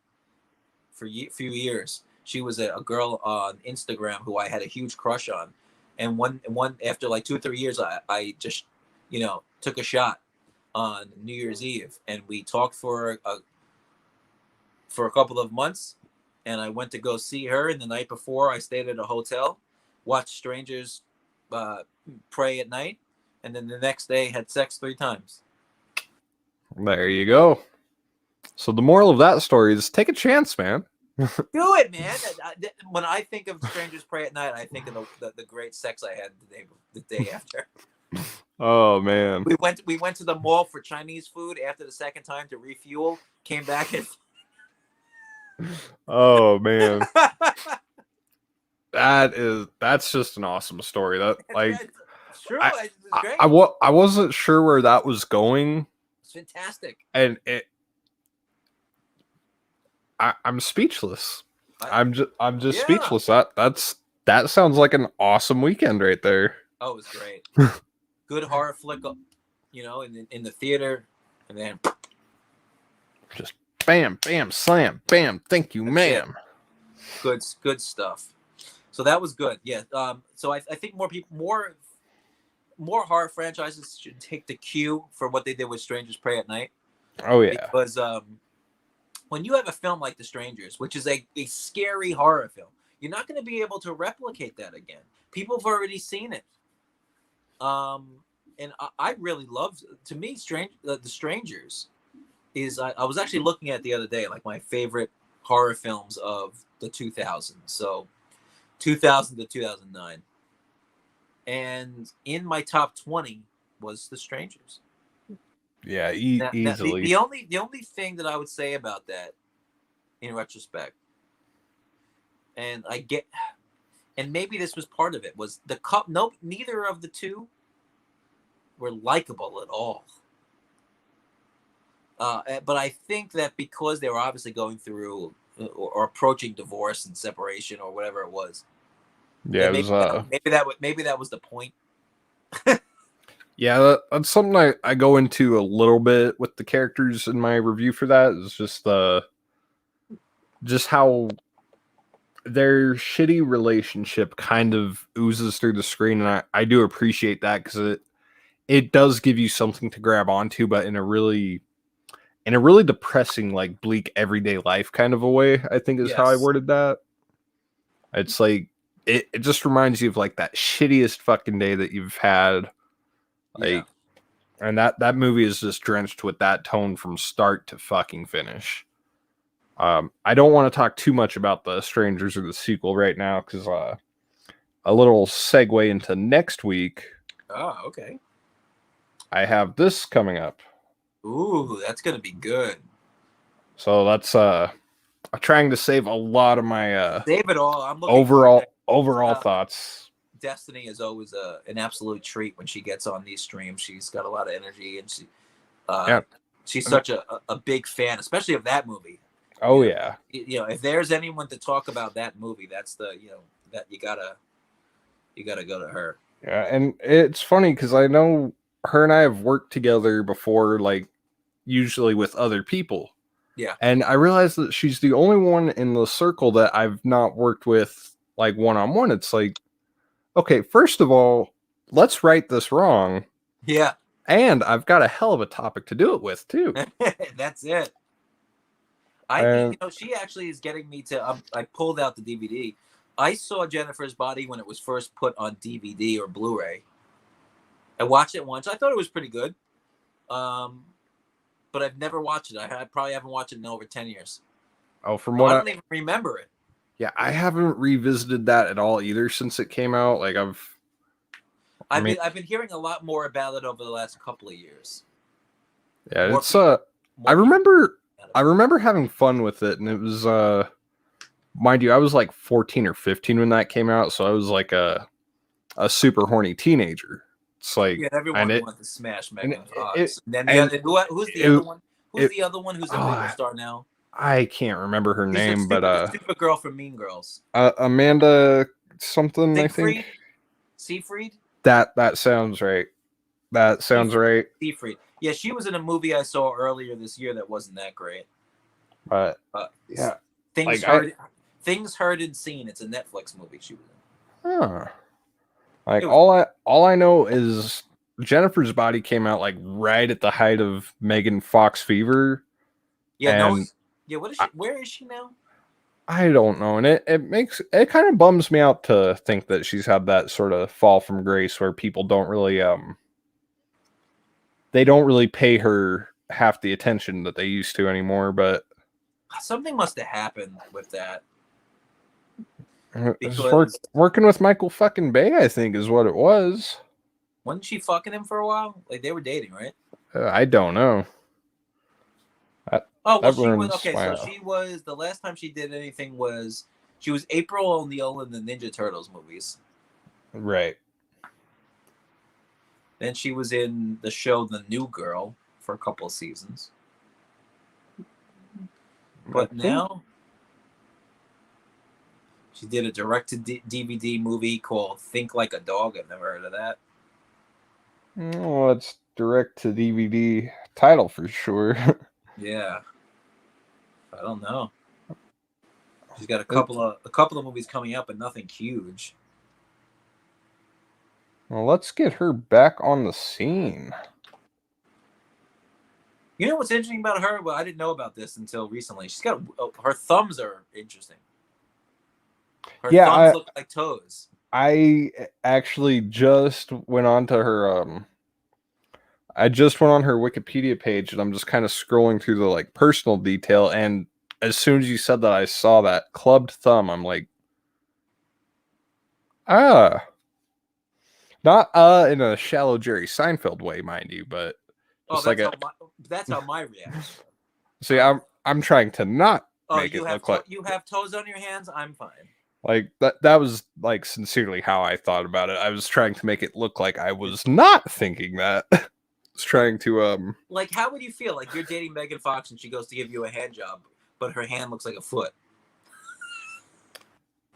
for a few years. She was a girl on Instagram who I had a huge crush on. And one after like 2 or 3 years, I just, took a shot on New Year's Eve, and we talked for a couple of months, and I went to go see her. And the night before, I stayed at a hotel, watched strangers pray at night, and then the next day had sex 3 times. There you go. So the moral of that story is take a chance, man. Do it, man. When I think of strangers pray at night, I think of the great sex I had the day after. Oh man. We went to the mall for Chinese food after the second time to refuel. Came back and oh man. That's just an awesome story. That like it's true. It's great. I wasn't sure where that was going. It's fantastic. And I'm speechless. I'm just speechless. That sounds like an awesome weekend right there. Oh, it was great. Good horror flick, in the theater, and then just bam, bam, slam, bam. Thank you, ma'am. Good stuff. So that was good. Yeah. So I think more horror franchises should take the cue for what they did with Strangers Pray at Night. Oh yeah. Because when you have a film like The Strangers, which is a scary horror film, you're not going to be able to replicate that again. People have already seen it. And I really loved, to me, The Strangers is, I was actually looking at the other day, like my favorite horror films of the 2000s. So 2000 to 2009. And in my top 20 was The Strangers. Yeah, easily. The only thing that I would say about that, in retrospect, and maybe this was part of it, was neither of the two were likable at all. But I think that because they were obviously going through or approaching divorce and separation or whatever it was. Yeah, maybe that was the point. Yeah, that's something I go into a little bit with the characters in my review for that. Is just how their shitty relationship kind of oozes through the screen, and I do appreciate that because it does give you something to grab onto, but in a really depressing, like bleak everyday life kind of a way. I think is how I worded that. It's like it just reminds you of like that shittiest fucking day that you've had. Like, and that movie is just drenched with that tone from start to fucking finish. I don't want to talk too much about the Strangers or the sequel right now because a little segue into next week. Oh, okay. I have this coming up. Ooh, that's gonna be good. So that's I'm trying to save a lot of my Save it all. I'm looking forward to overall thoughts. Destiny is always an absolute treat when she gets on these streams. She's got a lot of energy, and she's such a big fan, especially of that movie. Oh, yeah. If there's anyone to talk about that movie, that's that you gotta go to her. Yeah, and it's funny because I know her and I have worked together before, like usually with other people. Yeah. And I realized that she's the only one in the circle that I've not worked with like one-on-one. It's like, okay, first of all, let's right this wrong. Yeah. And I've got a hell of a topic to do it with too. That's it. She actually is getting me to. I pulled out the DVD. I saw Jennifer's Body when it was first put on DVD or Blu-ray. I watched it once. I thought it was pretty good, but I've never watched it. I probably haven't watched it in over 10 years. Oh, from what I don't even remember it. Yeah, I haven't revisited that at all either since it came out. Like I've been hearing a lot more about it over the last couple of years. Yeah, I remember having fun with it, and it was mind you, I was like 14 or 15 when that came out, so I was like a super horny teenager. It's like everyone wanted to smash Megan Fox. Who's the other one? Who's the other one who's a bigger star now? I can't remember her name, but Supergirl from Mean Girls. Amanda something, I think. Seyfried? That sounds right. That sounds right. Seyfried. Yeah, she was in a movie I saw earlier this year that wasn't that great. But yeah. Things Heard and Seen. It's a Netflix movie she was in. Huh. Like all I know is Jennifer's Body came out like right at the height of Megan Fox fever. Yeah, what is she? Where is she now? I don't know, and it kind of bums me out to think that she's had that sort of fall from grace where people don't really they don't really pay her half the attention that they used to anymore. But something must have happened with that. Working with Michael fucking Bay, I think, is what it was. Wasn't she fucking him for a while? Like they were dating, right? I don't know. She was the last time she did anything was she was April O'Neil in the Ninja Turtles movies. Right. Then she was in the show The New Girl for a couple of seasons. But now she did a direct-to-DVD movie called Think Like a Dog. I've never heard of that. Oh, it's direct-to-DVD title for sure. Yeah. I don't know. She's got a couple of movies coming up, but nothing huge. Well, let's get her back on the scene. You know what's interesting about her? Well, I didn't know about this until recently. She's got her thumbs are interesting. Her thumbs look like toes. I actually just went on to her I just went on her Wikipedia page and I'm just kind of scrolling through the like personal detail, and as soon as you said that I saw that clubbed thumb, I'm like, not in a shallow Jerry Seinfeld way, mind you, but just that's how my reaction. See, I'm trying to not make it look like you have toes on your hands. I'm fine. Like that was like sincerely how I thought about it. I was trying to make it look like I was not thinking that. Was trying to like, how would you feel like you're dating Megan Fox and she goes to give you a hand job, but her hand looks like a foot?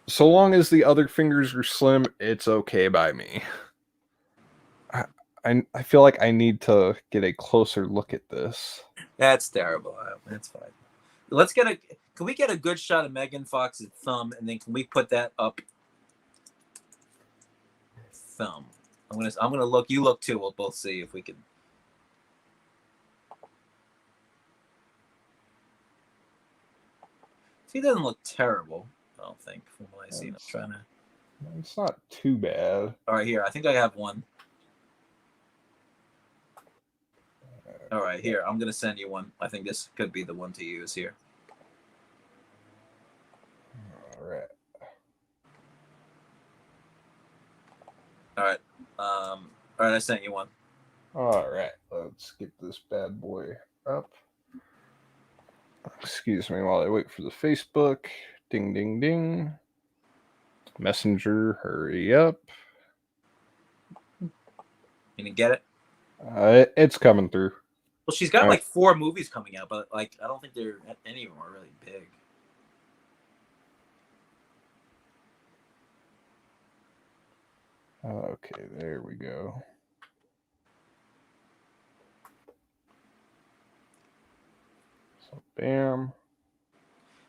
So long as the other fingers are slim, it's okay by me. I feel like I need to get a closer look at this. That's terrible. That's fine. Can we get a good shot of Megan Fox's thumb, and then can we put that up? Thumb. I'm gonna look. You look too. We'll both see if we can. She doesn't look terrible. don't think from what I see. I'm trying to. It's not too bad. All right, here. I think I have one. All right, here. I'm gonna send you one. I think this could be the one to use here. All right. All right. All right. I sent you one. All right. Let's get this bad boy up. Excuse me while I wait for the Facebook. Ding, ding, ding. Messenger, hurry up. You didn't get it? It's coming through. Well, she's got like 4 movies coming out, but like I don't think any of them are really big. Okay, there we go. So, bam.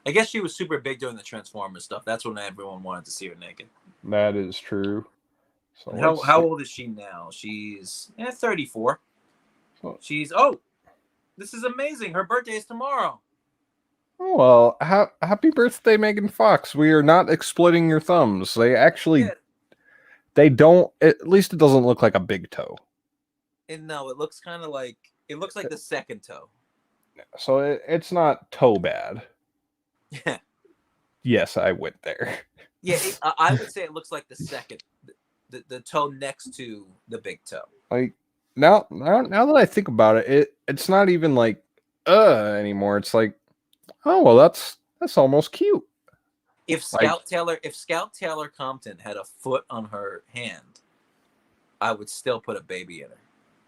I guess she was super big during the Transformers stuff. That's when everyone wanted to see her naked. That is true. So How old is she now? She's 34. So, this is amazing. Her birthday is tomorrow. oh, well, happy birthday, Megan Fox. We are not exploiting your thumbs. They actually, they don't, at least it doesn't look like a big toe. And no, it looks kind of like, it looks like the second toe. So it's not toe bad. Yeah. Yes, I went there. Yeah, I would say it looks like the second, the toe next to the big toe. Like now that I think about it, it's not even like anymore. It's like, oh well, that's almost cute. If Scout Taylor Compton had a foot on her hand, I would still put a baby in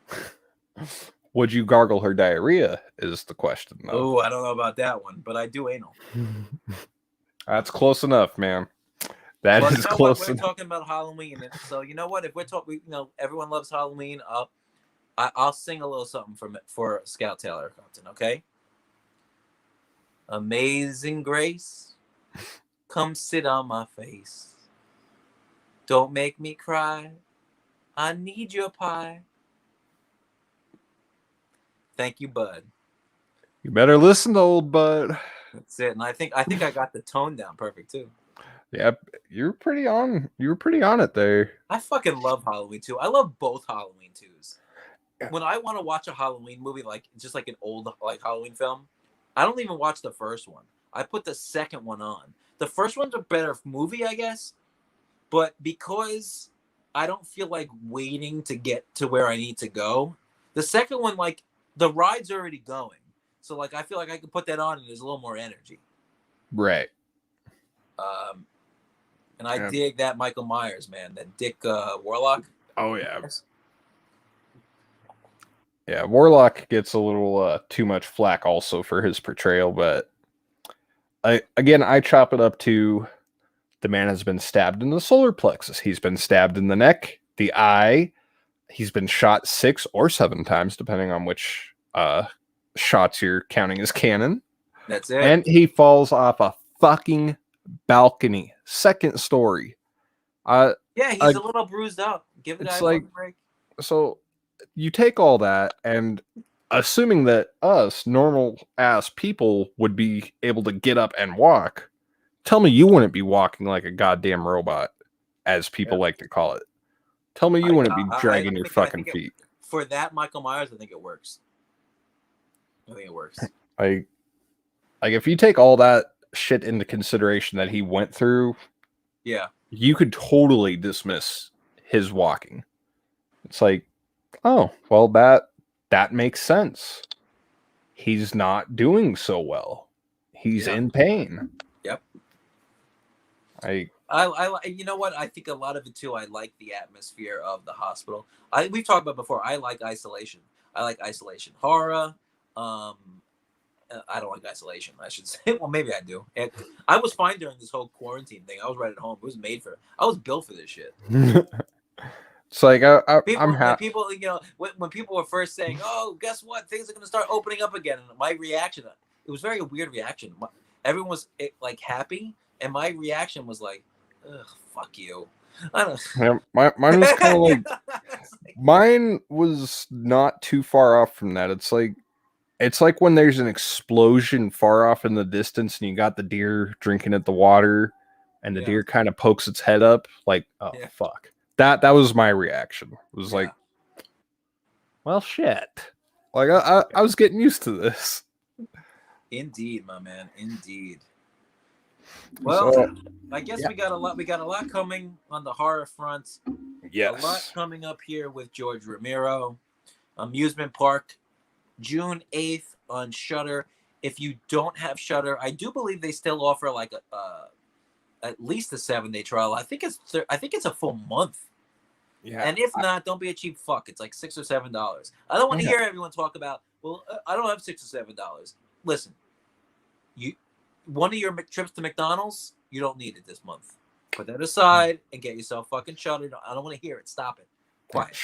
her. Would you gargle her diarrhea? Is the question though. Oh, I don't know about that one, but I do anal. That's close enough, man. That is close We're enough. talking about Halloween, and so you know what? If we're talking, everyone loves Halloween. I'll sing a little something for Scout Taylor Compton, okay? Amazing grace, come sit on my face. Don't make me cry. I need your pie. Thank you, bud. You better listen to old Bud. That's it. And I think I got the tone down perfect too. Yep, you're pretty on. You were pretty on it there. I fucking love Halloween 2. I love both Halloween 2s. When I want to watch a Halloween movie, like just like an old like Halloween film, I don't even watch the first one. I put the second one on. The first one's a better movie, I guess, but because I don't feel like waiting to get to where I need to go, the second one, like the ride's already going, so like I feel like I can put that on and there's a little more energy. Right. And I dig that Michael Myers, man, that Dick Warlock. Oh yeah. Yeah, Warlock gets a little too much flack also for his portrayal, but I chop it up to the man has been stabbed in the solar plexus. He's been stabbed in the neck, the eye. He's been shot 6 or 7 times, depending on which shots you're counting as canon. That's it. And he falls off a fucking balcony, 2nd story. Yeah, he's a little bruised up. Give the guy a break. So you take all that, and assuming that us normal ass people would be able to get up and walk, tell me you wouldn't be walking like a goddamn robot, as people like to call it. Tell me you wouldn't be dragging your fucking feet. For that Michael Myers, I think it works. I think it works. Like if you take all that shit into consideration that he went through, yeah, you could totally dismiss his walking. It's like, oh, well, that makes sense. He's not doing so well. He's in pain. Yep. I you know what? I think a lot of it too. I like the atmosphere of the hospital. We've talked about before. I like isolation. I like isolation horror. I don't like isolation, I should say. Well, maybe I do. And I was fine during this whole quarantine thing. I was right at home. It was made for. I was built for this shit. It's like I'm happy. People, when people were first saying, "Oh, guess what? Things are going to start opening up again," and my reaction, it was very weird reaction. Everyone was like happy, and my reaction was like, "Ugh, fuck you." I don't. Yeah, mine was kind of like. Mine was not too far off from that. It's like when there's an explosion far off in the distance, and you got the deer drinking at the water and the Yeah. deer kind of pokes its head up, like, oh Yeah. fuck. That was my reaction. It was Yeah. like, well, shit. Like I was getting used to this. Indeed, my man. Indeed. Well, So, I guess yeah. we got a lot coming on the horror front. yes. A lot coming up here with George Romero. Amusement Park, June 8th on Shudder. If you don't have Shudder, I do believe they still offer like at least a 7-day trial. I think it's a full month. Yeah. And if not, don't be a cheap fuck. It's like $6 or $7. I don't want to hear everyone talk about, well, I don't have $6 or $7. Listen, one of your trips to McDonald's, you don't need it this month. Put that aside and get yourself fucking Shudder. I don't want to hear it. Stop it. Quiet.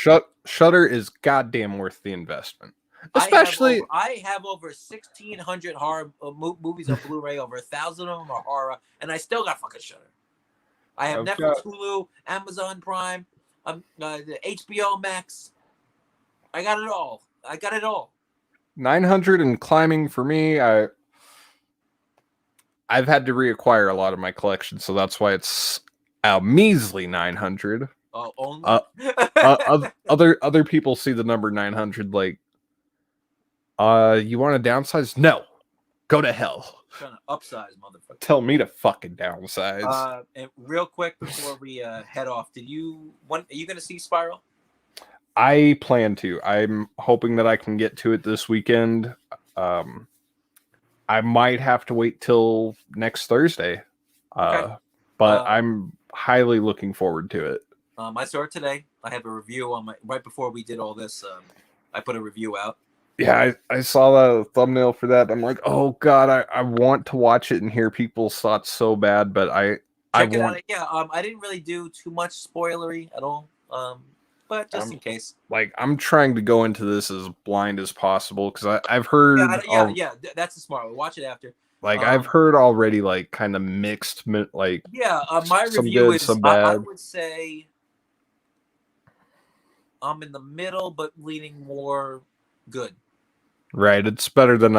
Shudder is goddamn worth the investment. Especially, I have over 1,600 horror movies on Blu-ray. Over 1,000 of them are horror, and I still got fucking Shudder. I have Netflix, Hulu, Amazon Prime, the HBO Max. I got it all. 900 and climbing for me. I've had to reacquire a lot of my collection, so that's why it's a measly 900. Oh, only other people see the number 900 like, you want to downsize? No, go to hell. Trying to upsize, motherfucker. Tell me to fucking downsize. And real quick before we head off, are you going to see Spiral? I plan to. I'm hoping that I can get to it this weekend. I might have to wait till next Thursday, but I'm highly looking forward to it. I saw it today. I have a review on right before we did all this. I put a review out. Yeah, I saw the thumbnail for that. I'm like, oh god, I want to watch it and hear people's thoughts so bad, but I want. Out. Yeah, I didn't really do too much spoilery at all. But just in case. Like, I'm trying to go into this as blind as possible because I've heard. Yeah, that's a smart one. Watch it after. Like, I've heard already, like, kind of mixed, like. Yeah, my some review good, is. some bad. I would say I'm in the middle, but leaning more good. Right, it's better than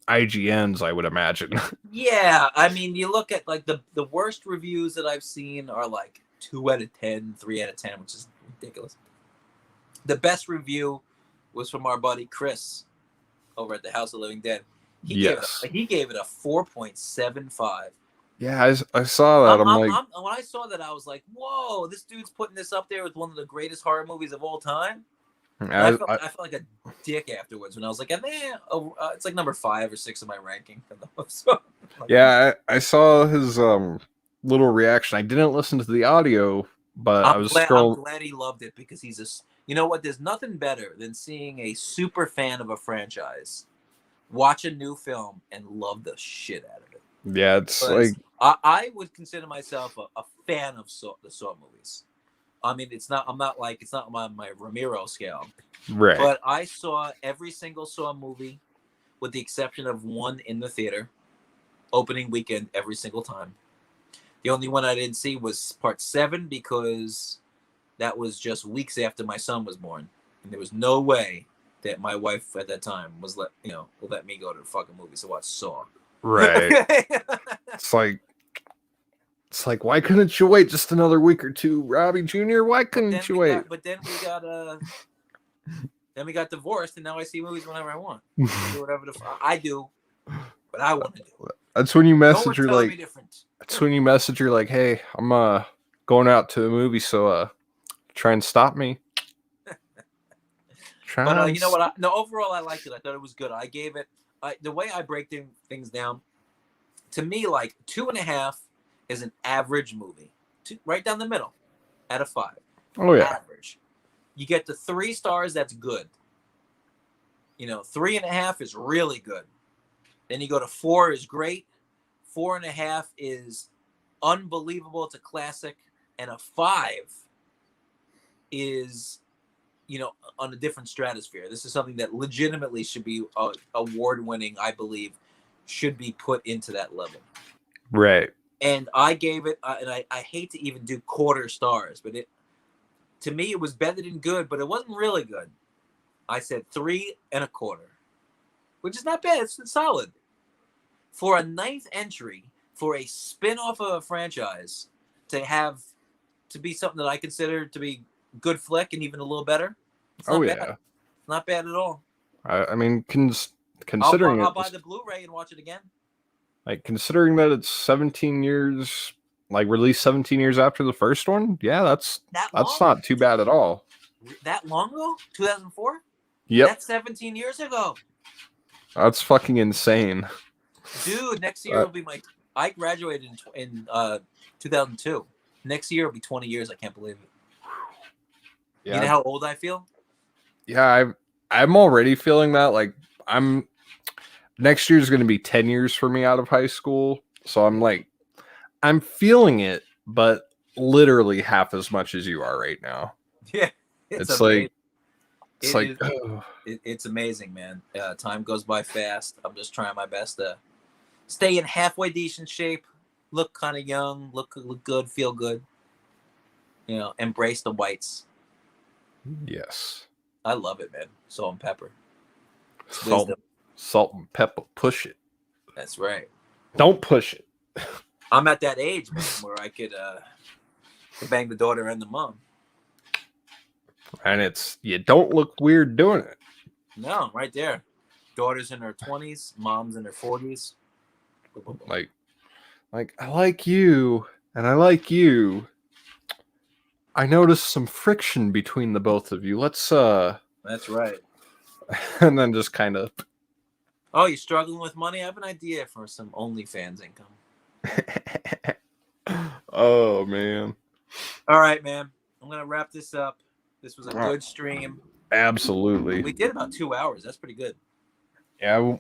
IGN's, I would imagine. Yeah, I mean, you look at like the worst reviews that I've seen are like 2 out of 10, 3 out of 10, which is ridiculous. The best review was from our buddy Chris over at the House of Living Dead. He gave it a 4.75. Yeah, I saw that. When I saw that, I was like, "Whoa, this dude's putting this up there with one of the greatest horror movies of all time." I felt like a dick afterwards when I was like, it's like number 5 or 6 in my ranking. So, yeah, I saw his little reaction. I didn't listen to the audio, but I'm glad he loved it because he's you know what? There's nothing better than seeing a super fan of a franchise watch a new film and love the shit out of it. Yeah, it's like I would consider myself a fan of the Saw movies. I mean, it's not on my Romero scale, right? But I saw every single Saw movie, with the exception of one in the theater, opening weekend every single time. The only one I didn't see was Part 7 because that was just weeks after my son was born, and there was no way that my wife at that time will let me go to the fucking movies to watch Saw. Right. It's like, why couldn't you wait just another week or two, Robby Jr.? Why couldn't you wait? But then we got divorced, and now I see movies whenever I want. Do whatever I do, but I want to do. That's when you message her like. Different. That's when you message her like, "Hey, I'm going out to a movie, so try and stop me." But you know what? Overall, I liked it. I thought it was good. I gave it the way I break things down. To me, like 2.5 is an average movie, right down the middle, out of 5. Oh yeah, average. You get to 3 stars, that's good. 3.5 is really good. Then you go to 4 is great. 4.5 is unbelievable. It's a classic, and a 5 is, on a different stratosphere. This is something that legitimately should be award-winning. I believe should be put into that level. Right. And I gave it, and I hate to even do quarter stars, but to me it was better than good, but it wasn't really good. I said 3.25, which is not bad. It's solid for a 9th entry for a spin-off of a franchise to be something that I consider to be good flick and even a little better. It's not bad. yeah. Not bad at all. I mean, considering I'll buy the Blu-ray and watch it again. like considering that it's 17 years, like released 17 years after the first one, yeah, that's not too bad at all. That long ago? 2004? Yep, That's 17 years ago. that's fucking insane. Dude, next year will be I graduated in 2002. Next year will be 20 years. I can't believe it. Yeah, You know how old I feel? yeah, I'm already feeling that. Like next year's going to be 10 years for me out of high school, so I'm feeling it, but literally half as much as you are right now. Yeah, It's amazing. like It's amazing, man. Time goes by fast. I'm just trying my best to stay in halfway decent shape, look kind of young, look good, feel good. You know, embrace the whites. yes. I love it, man. Salt and pepper. Salt and pepper. Push it. That's right. Don't push it. I'm at that age, man, where I could bang the daughter and the mom. And you don't look weird doing it. No, right there. Daughter's in her 20s, mom's in her 40s. Like I like you, and I like you. I noticed some friction between the both of you. Let's That's right. and then just kind of Oh, you struggling with money? I have an idea for some OnlyFans income. Oh man. All right, man. I'm gonna wrap this up. This was a good stream. Absolutely. We did about 2 hours. That's pretty good. Yeah,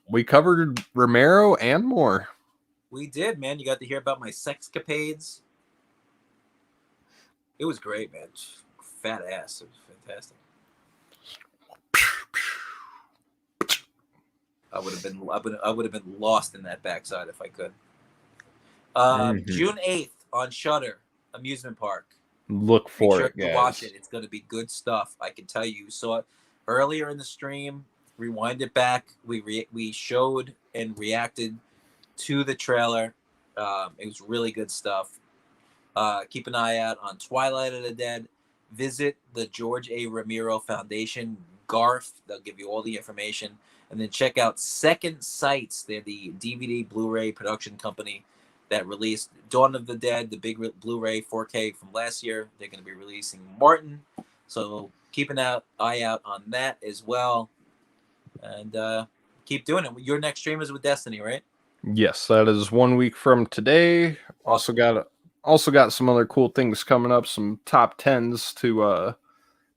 we covered Romero and more. We did, man. You got to hear about my sexcapades. It was great, man. Fat ass. It was fantastic. I would have been lost in that backside if I could. June 8th on Shudder Amusement Park. Look for Make it, sure guys. to watch it. It's going to be good stuff. I can tell you. You saw it earlier in the stream. Rewind it back. We showed and reacted to the trailer. It was really good stuff. Keep an eye out on Twilight of the Dead. Visit the George A. Romero Foundation, GARF. They'll give you all the information. And then check out Second Sights. They're the DVD Blu-ray production company that released Dawn of the Dead, the big Blu-ray 4K from last year. They're going to be releasing Martin. So keep an eye out on that as well. And keep doing it. Your next stream is with Destiny, right? Yes, that is 1 week from today. Also got some other cool things coming up, some top 10s to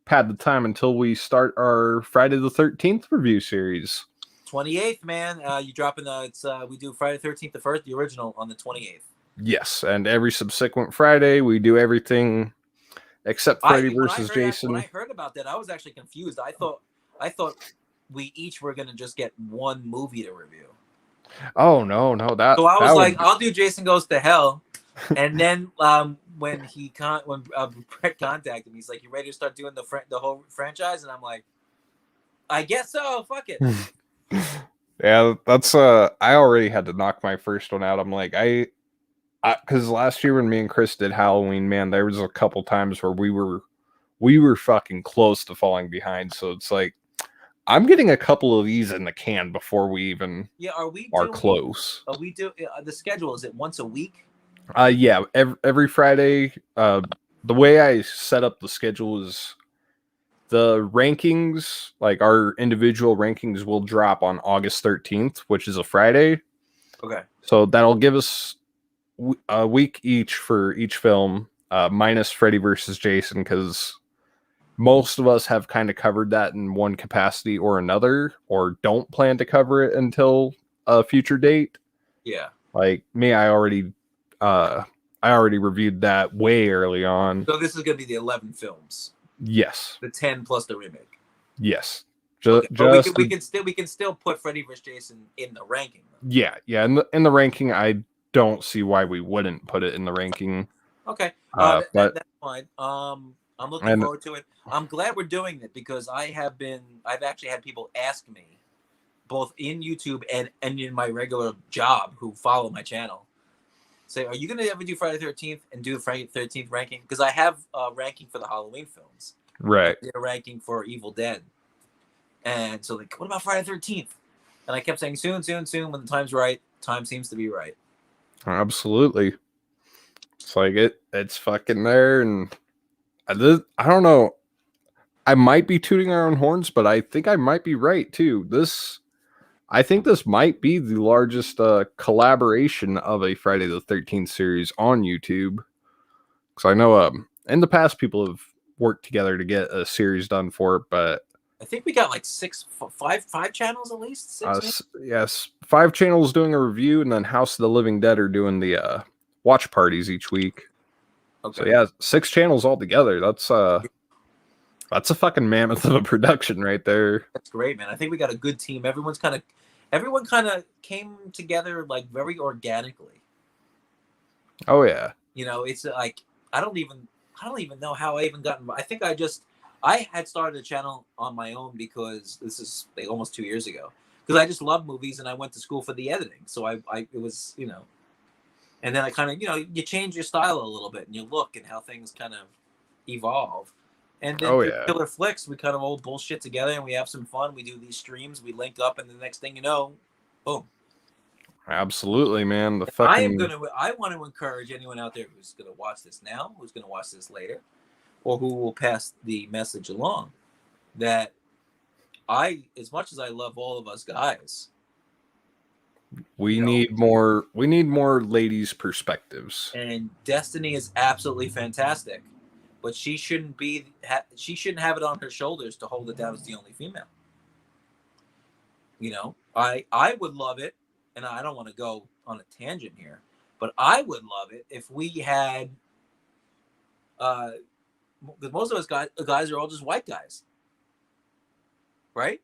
pad the time until we start our Friday the 13th review series. 28th, man. You dropping we do Friday the 13th, the original on the 28th. Yes, and every subsequent Friday we do everything except Freddy versus Jason. When I heard about that, I was actually confused. I thought we each were gonna just get one movie to review. Oh no, that. So I was like, I'll do Jason Goes to Hell, and then when Brett contacted me, he's like, "You ready to start doing the whole franchise?" And I'm like, "I guess so. Fuck it." Yeah, that's I already had to knock my first one out. I'm like, because last year when me and Chris did Halloween, man, there was a couple times where we were fucking close to falling behind. So it's like, I'm getting a couple of these in the can before we even are close. We do the schedule. Is it once a week? Yeah, every Friday. The way I set up the schedule is the rankings, like our individual rankings, will drop on August 13th, which is a Friday. Okay. So that'll give us a week each for each film, minus Freddy versus Jason, because most of us have kind of covered that in one capacity or another, or don't plan to cover it until a future date. Yeah. Like me, I already reviewed that way early on. So this is going to be the 11 films. Yes. The 10 plus the remake. Yes. Okay. We can still put Freddy vs. Jason in the ranking. Though. Yeah. In the ranking, I don't see why we wouldn't put it in the ranking. Okay. But that's fine. I'm looking forward to it. I'm glad we're doing it because I've actually had people ask me, both in YouTube and in my regular job, who follow my channel, say, are you going to ever do Friday the 13th and do the Friday the 13th ranking? Because I have a ranking for the Halloween films. Right. I did a ranking for Evil Dead. And so like, what about Friday the 13th? And I kept saying soon, soon, soon. When the time's right, time seems to be right. Absolutely. It's like it's fucking there, and I don't know. I might be tooting our own horns, but I think I might be right too. I think this might be the largest collaboration of a Friday the 13th series on YouTube. Because I know in the past people have worked together to get a series done for it, but I think we got like five channels at least. Six, yes, 5 channels doing a review, and then House of the Living Dead are doing the watch parties each week. Okay. So yeah, 6 channels altogether. That's a fucking mammoth of a production right there. That's great, man. I think we got a good team. Everyone kind of came together like very organically. Oh yeah. You know, it's like I don't even know how I even got involved. I think I had started a channel on my own because this is like almost 2 years ago. Because I just love movies and I went to school for the editing. So it was, you know, and then I kind of, you know, you change your style a little bit and you look and how things kind of evolve. And then through Killer Flicks, we kind of all bullshit together and we have some fun. We do these streams, we link up, and the next thing you know, boom. Absolutely, man. I want to encourage anyone out there who's going to watch this now, who's going to watch this later, or who will pass the message along, that as much as I love all of us guys, we need more ladies' perspectives. And Destiny is absolutely fantastic, but she shouldn't have it on her shoulders to hold it down as the only female. You know, I would love it, and I don't want to go on a tangent here, but I would love it if we had, because most of us guys are all just white guys, right?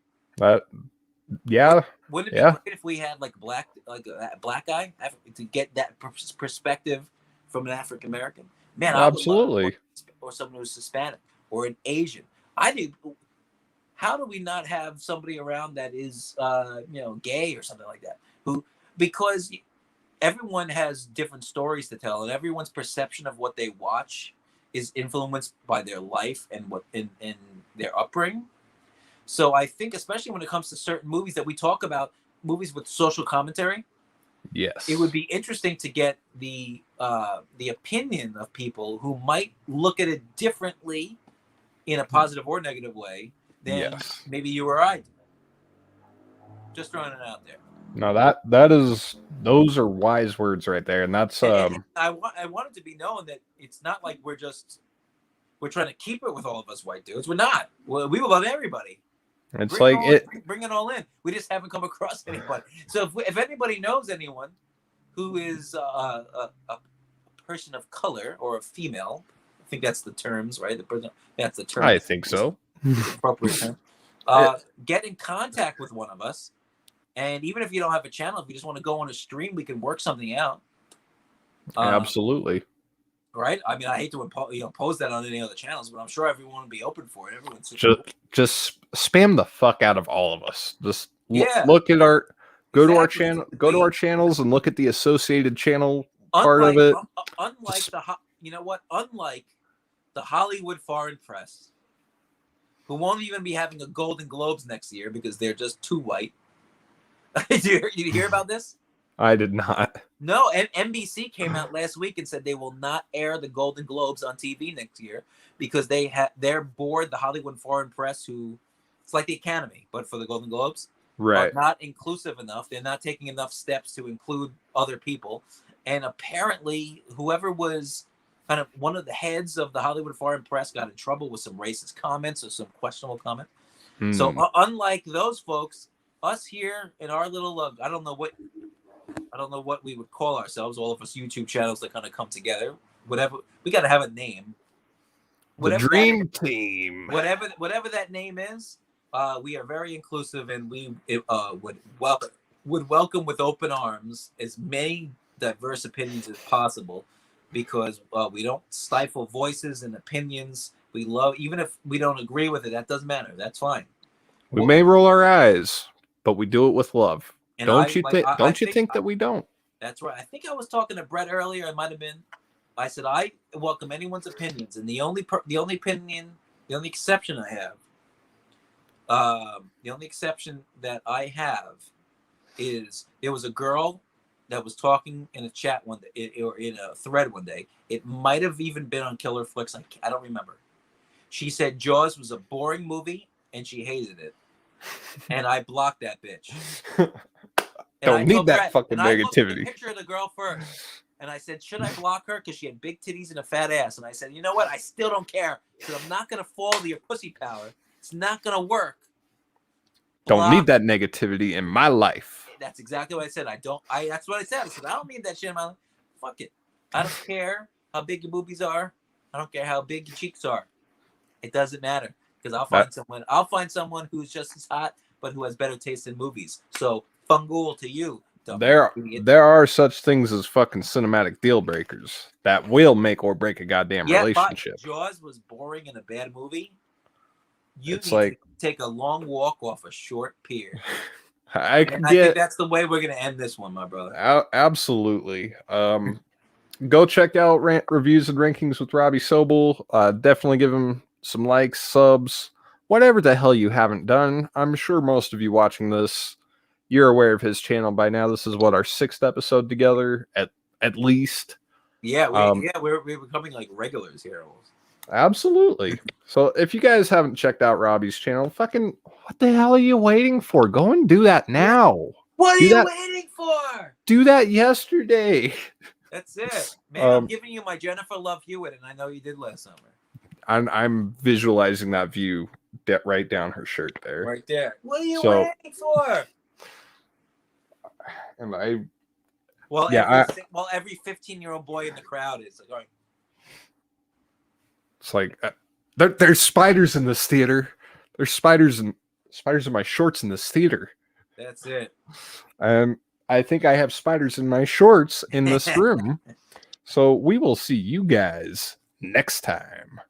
Yeah. Wouldn't it be great if we had like a black guy to get that perspective from an African American? Man, absolutely. Or someone who's Hispanic or an Asian. How do we not have somebody around that is, gay or something like that? Because everyone has different stories to tell, and everyone's perception of what they watch is influenced by their life and what in their upbringing. So I think, especially when it comes to certain movies that we talk about, movies with social commentary, yes, it would be interesting to get the opinion of people who might look at it differently in a positive or negative way than maybe you or I do. Just throwing it out there. No, those are wise words right there, and that's And I want it to be known that it's not like we're trying to keep it with all of us white dudes. We're not. We love everybody. It's bring it all in. We just haven't come across anybody. So if anybody knows anyone who is a person of color or a female, I think that's the terms, right? That's the term. I think so. Appropriate term. Get in contact with one of us, and even if you don't have a channel, if you just want to go on a stream, we can work something out. Absolutely. Right? I mean, I hate to impose that on any other channels, but I'm sure everyone would be open for it. Everyone's just spam the fuck out of all of us. Just look at go to our channels and look at the associated channel part of it. Unlike unlike the Hollywood foreign press, who won't even be having a Golden Globes next year because they're just too white. Did you hear about this? I did not. No, and NBC came out last week and said they will not air the Golden Globes on TV next year because their board, the Hollywood Foreign Press, who it's like the Academy, but for the Golden Globes, right, are not inclusive enough. They're not taking enough steps to include other people. And apparently, whoever was kind of one of the heads of the Hollywood Foreign Press got in trouble with some racist comments or some questionable comment. So unlike those folks, us here in our little, I don't know what we would call ourselves, all of us YouTube channels that kind of come together. Whatever, we got to have a name. The Dream Team. Whatever that name is, we are very inclusive, and we would welcome with open arms as many diverse opinions as possible, because we don't stifle voices and opinions. We love, even if we don't agree with it, that doesn't matter. That's fine. We may roll our eyes, but we do it with love. Don't you think that we don't? That's right. I think I was talking to Brett earlier. I might have been. I said I welcome anyone's opinions, and the only exception that I have is there was a girl that was talking in a chat one day, or in a thread one day. It might have even been on Killer Flicks. I don't remember. She said Jaws was a boring movie and she hated it, and I blocked that bitch. Don't need that fucking negativity. I looked at the negativity. picture of the girl first, and I said, should I block her because she had big titties and a fat ass? And I said, you know what? I still don't care because I'm not gonna fall to your pussy power. It's not gonna work. Don't need that negativity in my life. That's exactly what I said. That's what I said. I said I don't need that shit in my life. Fuck it. I don't care how big your boobies are. I don't care how big your cheeks are. It doesn't matter because I'll find someone who's just as hot but who has better taste in movies. So fungool to you. There are such things as fucking cinematic deal breakers that will make or break a goddamn relationship. But Jaws was boring in a bad movie. You it's need like to take a long walk off a short pier. I think that's the way we're gonna end this one, my brother. Absolutely. Go check out reviews and rankings with Robby Sobel. Definitely give him some likes, subs, whatever the hell you haven't done. I'm sure most of you watching this, you're aware of his channel by now. This is what, our 6th episode together at least. Yeah, we're becoming like regulars here. Absolutely. So if you guys haven't checked out Robby's channel, fucking what the hell are you waiting for? Go and do that now. What are you waiting for? Do that yesterday. That's it, man. I'm giving you my Jennifer Love Hewitt, and I know you did last summer. I'm visualizing that view right down her shirt there. Right there. What are you waiting for? And I. Well, every 15-year-old boy in the crowd is going. It's like there's spiders in this theater. There's spiders in my shorts in this theater. That's it. I think I have spiders in my shorts in this room. So we will see you guys next time.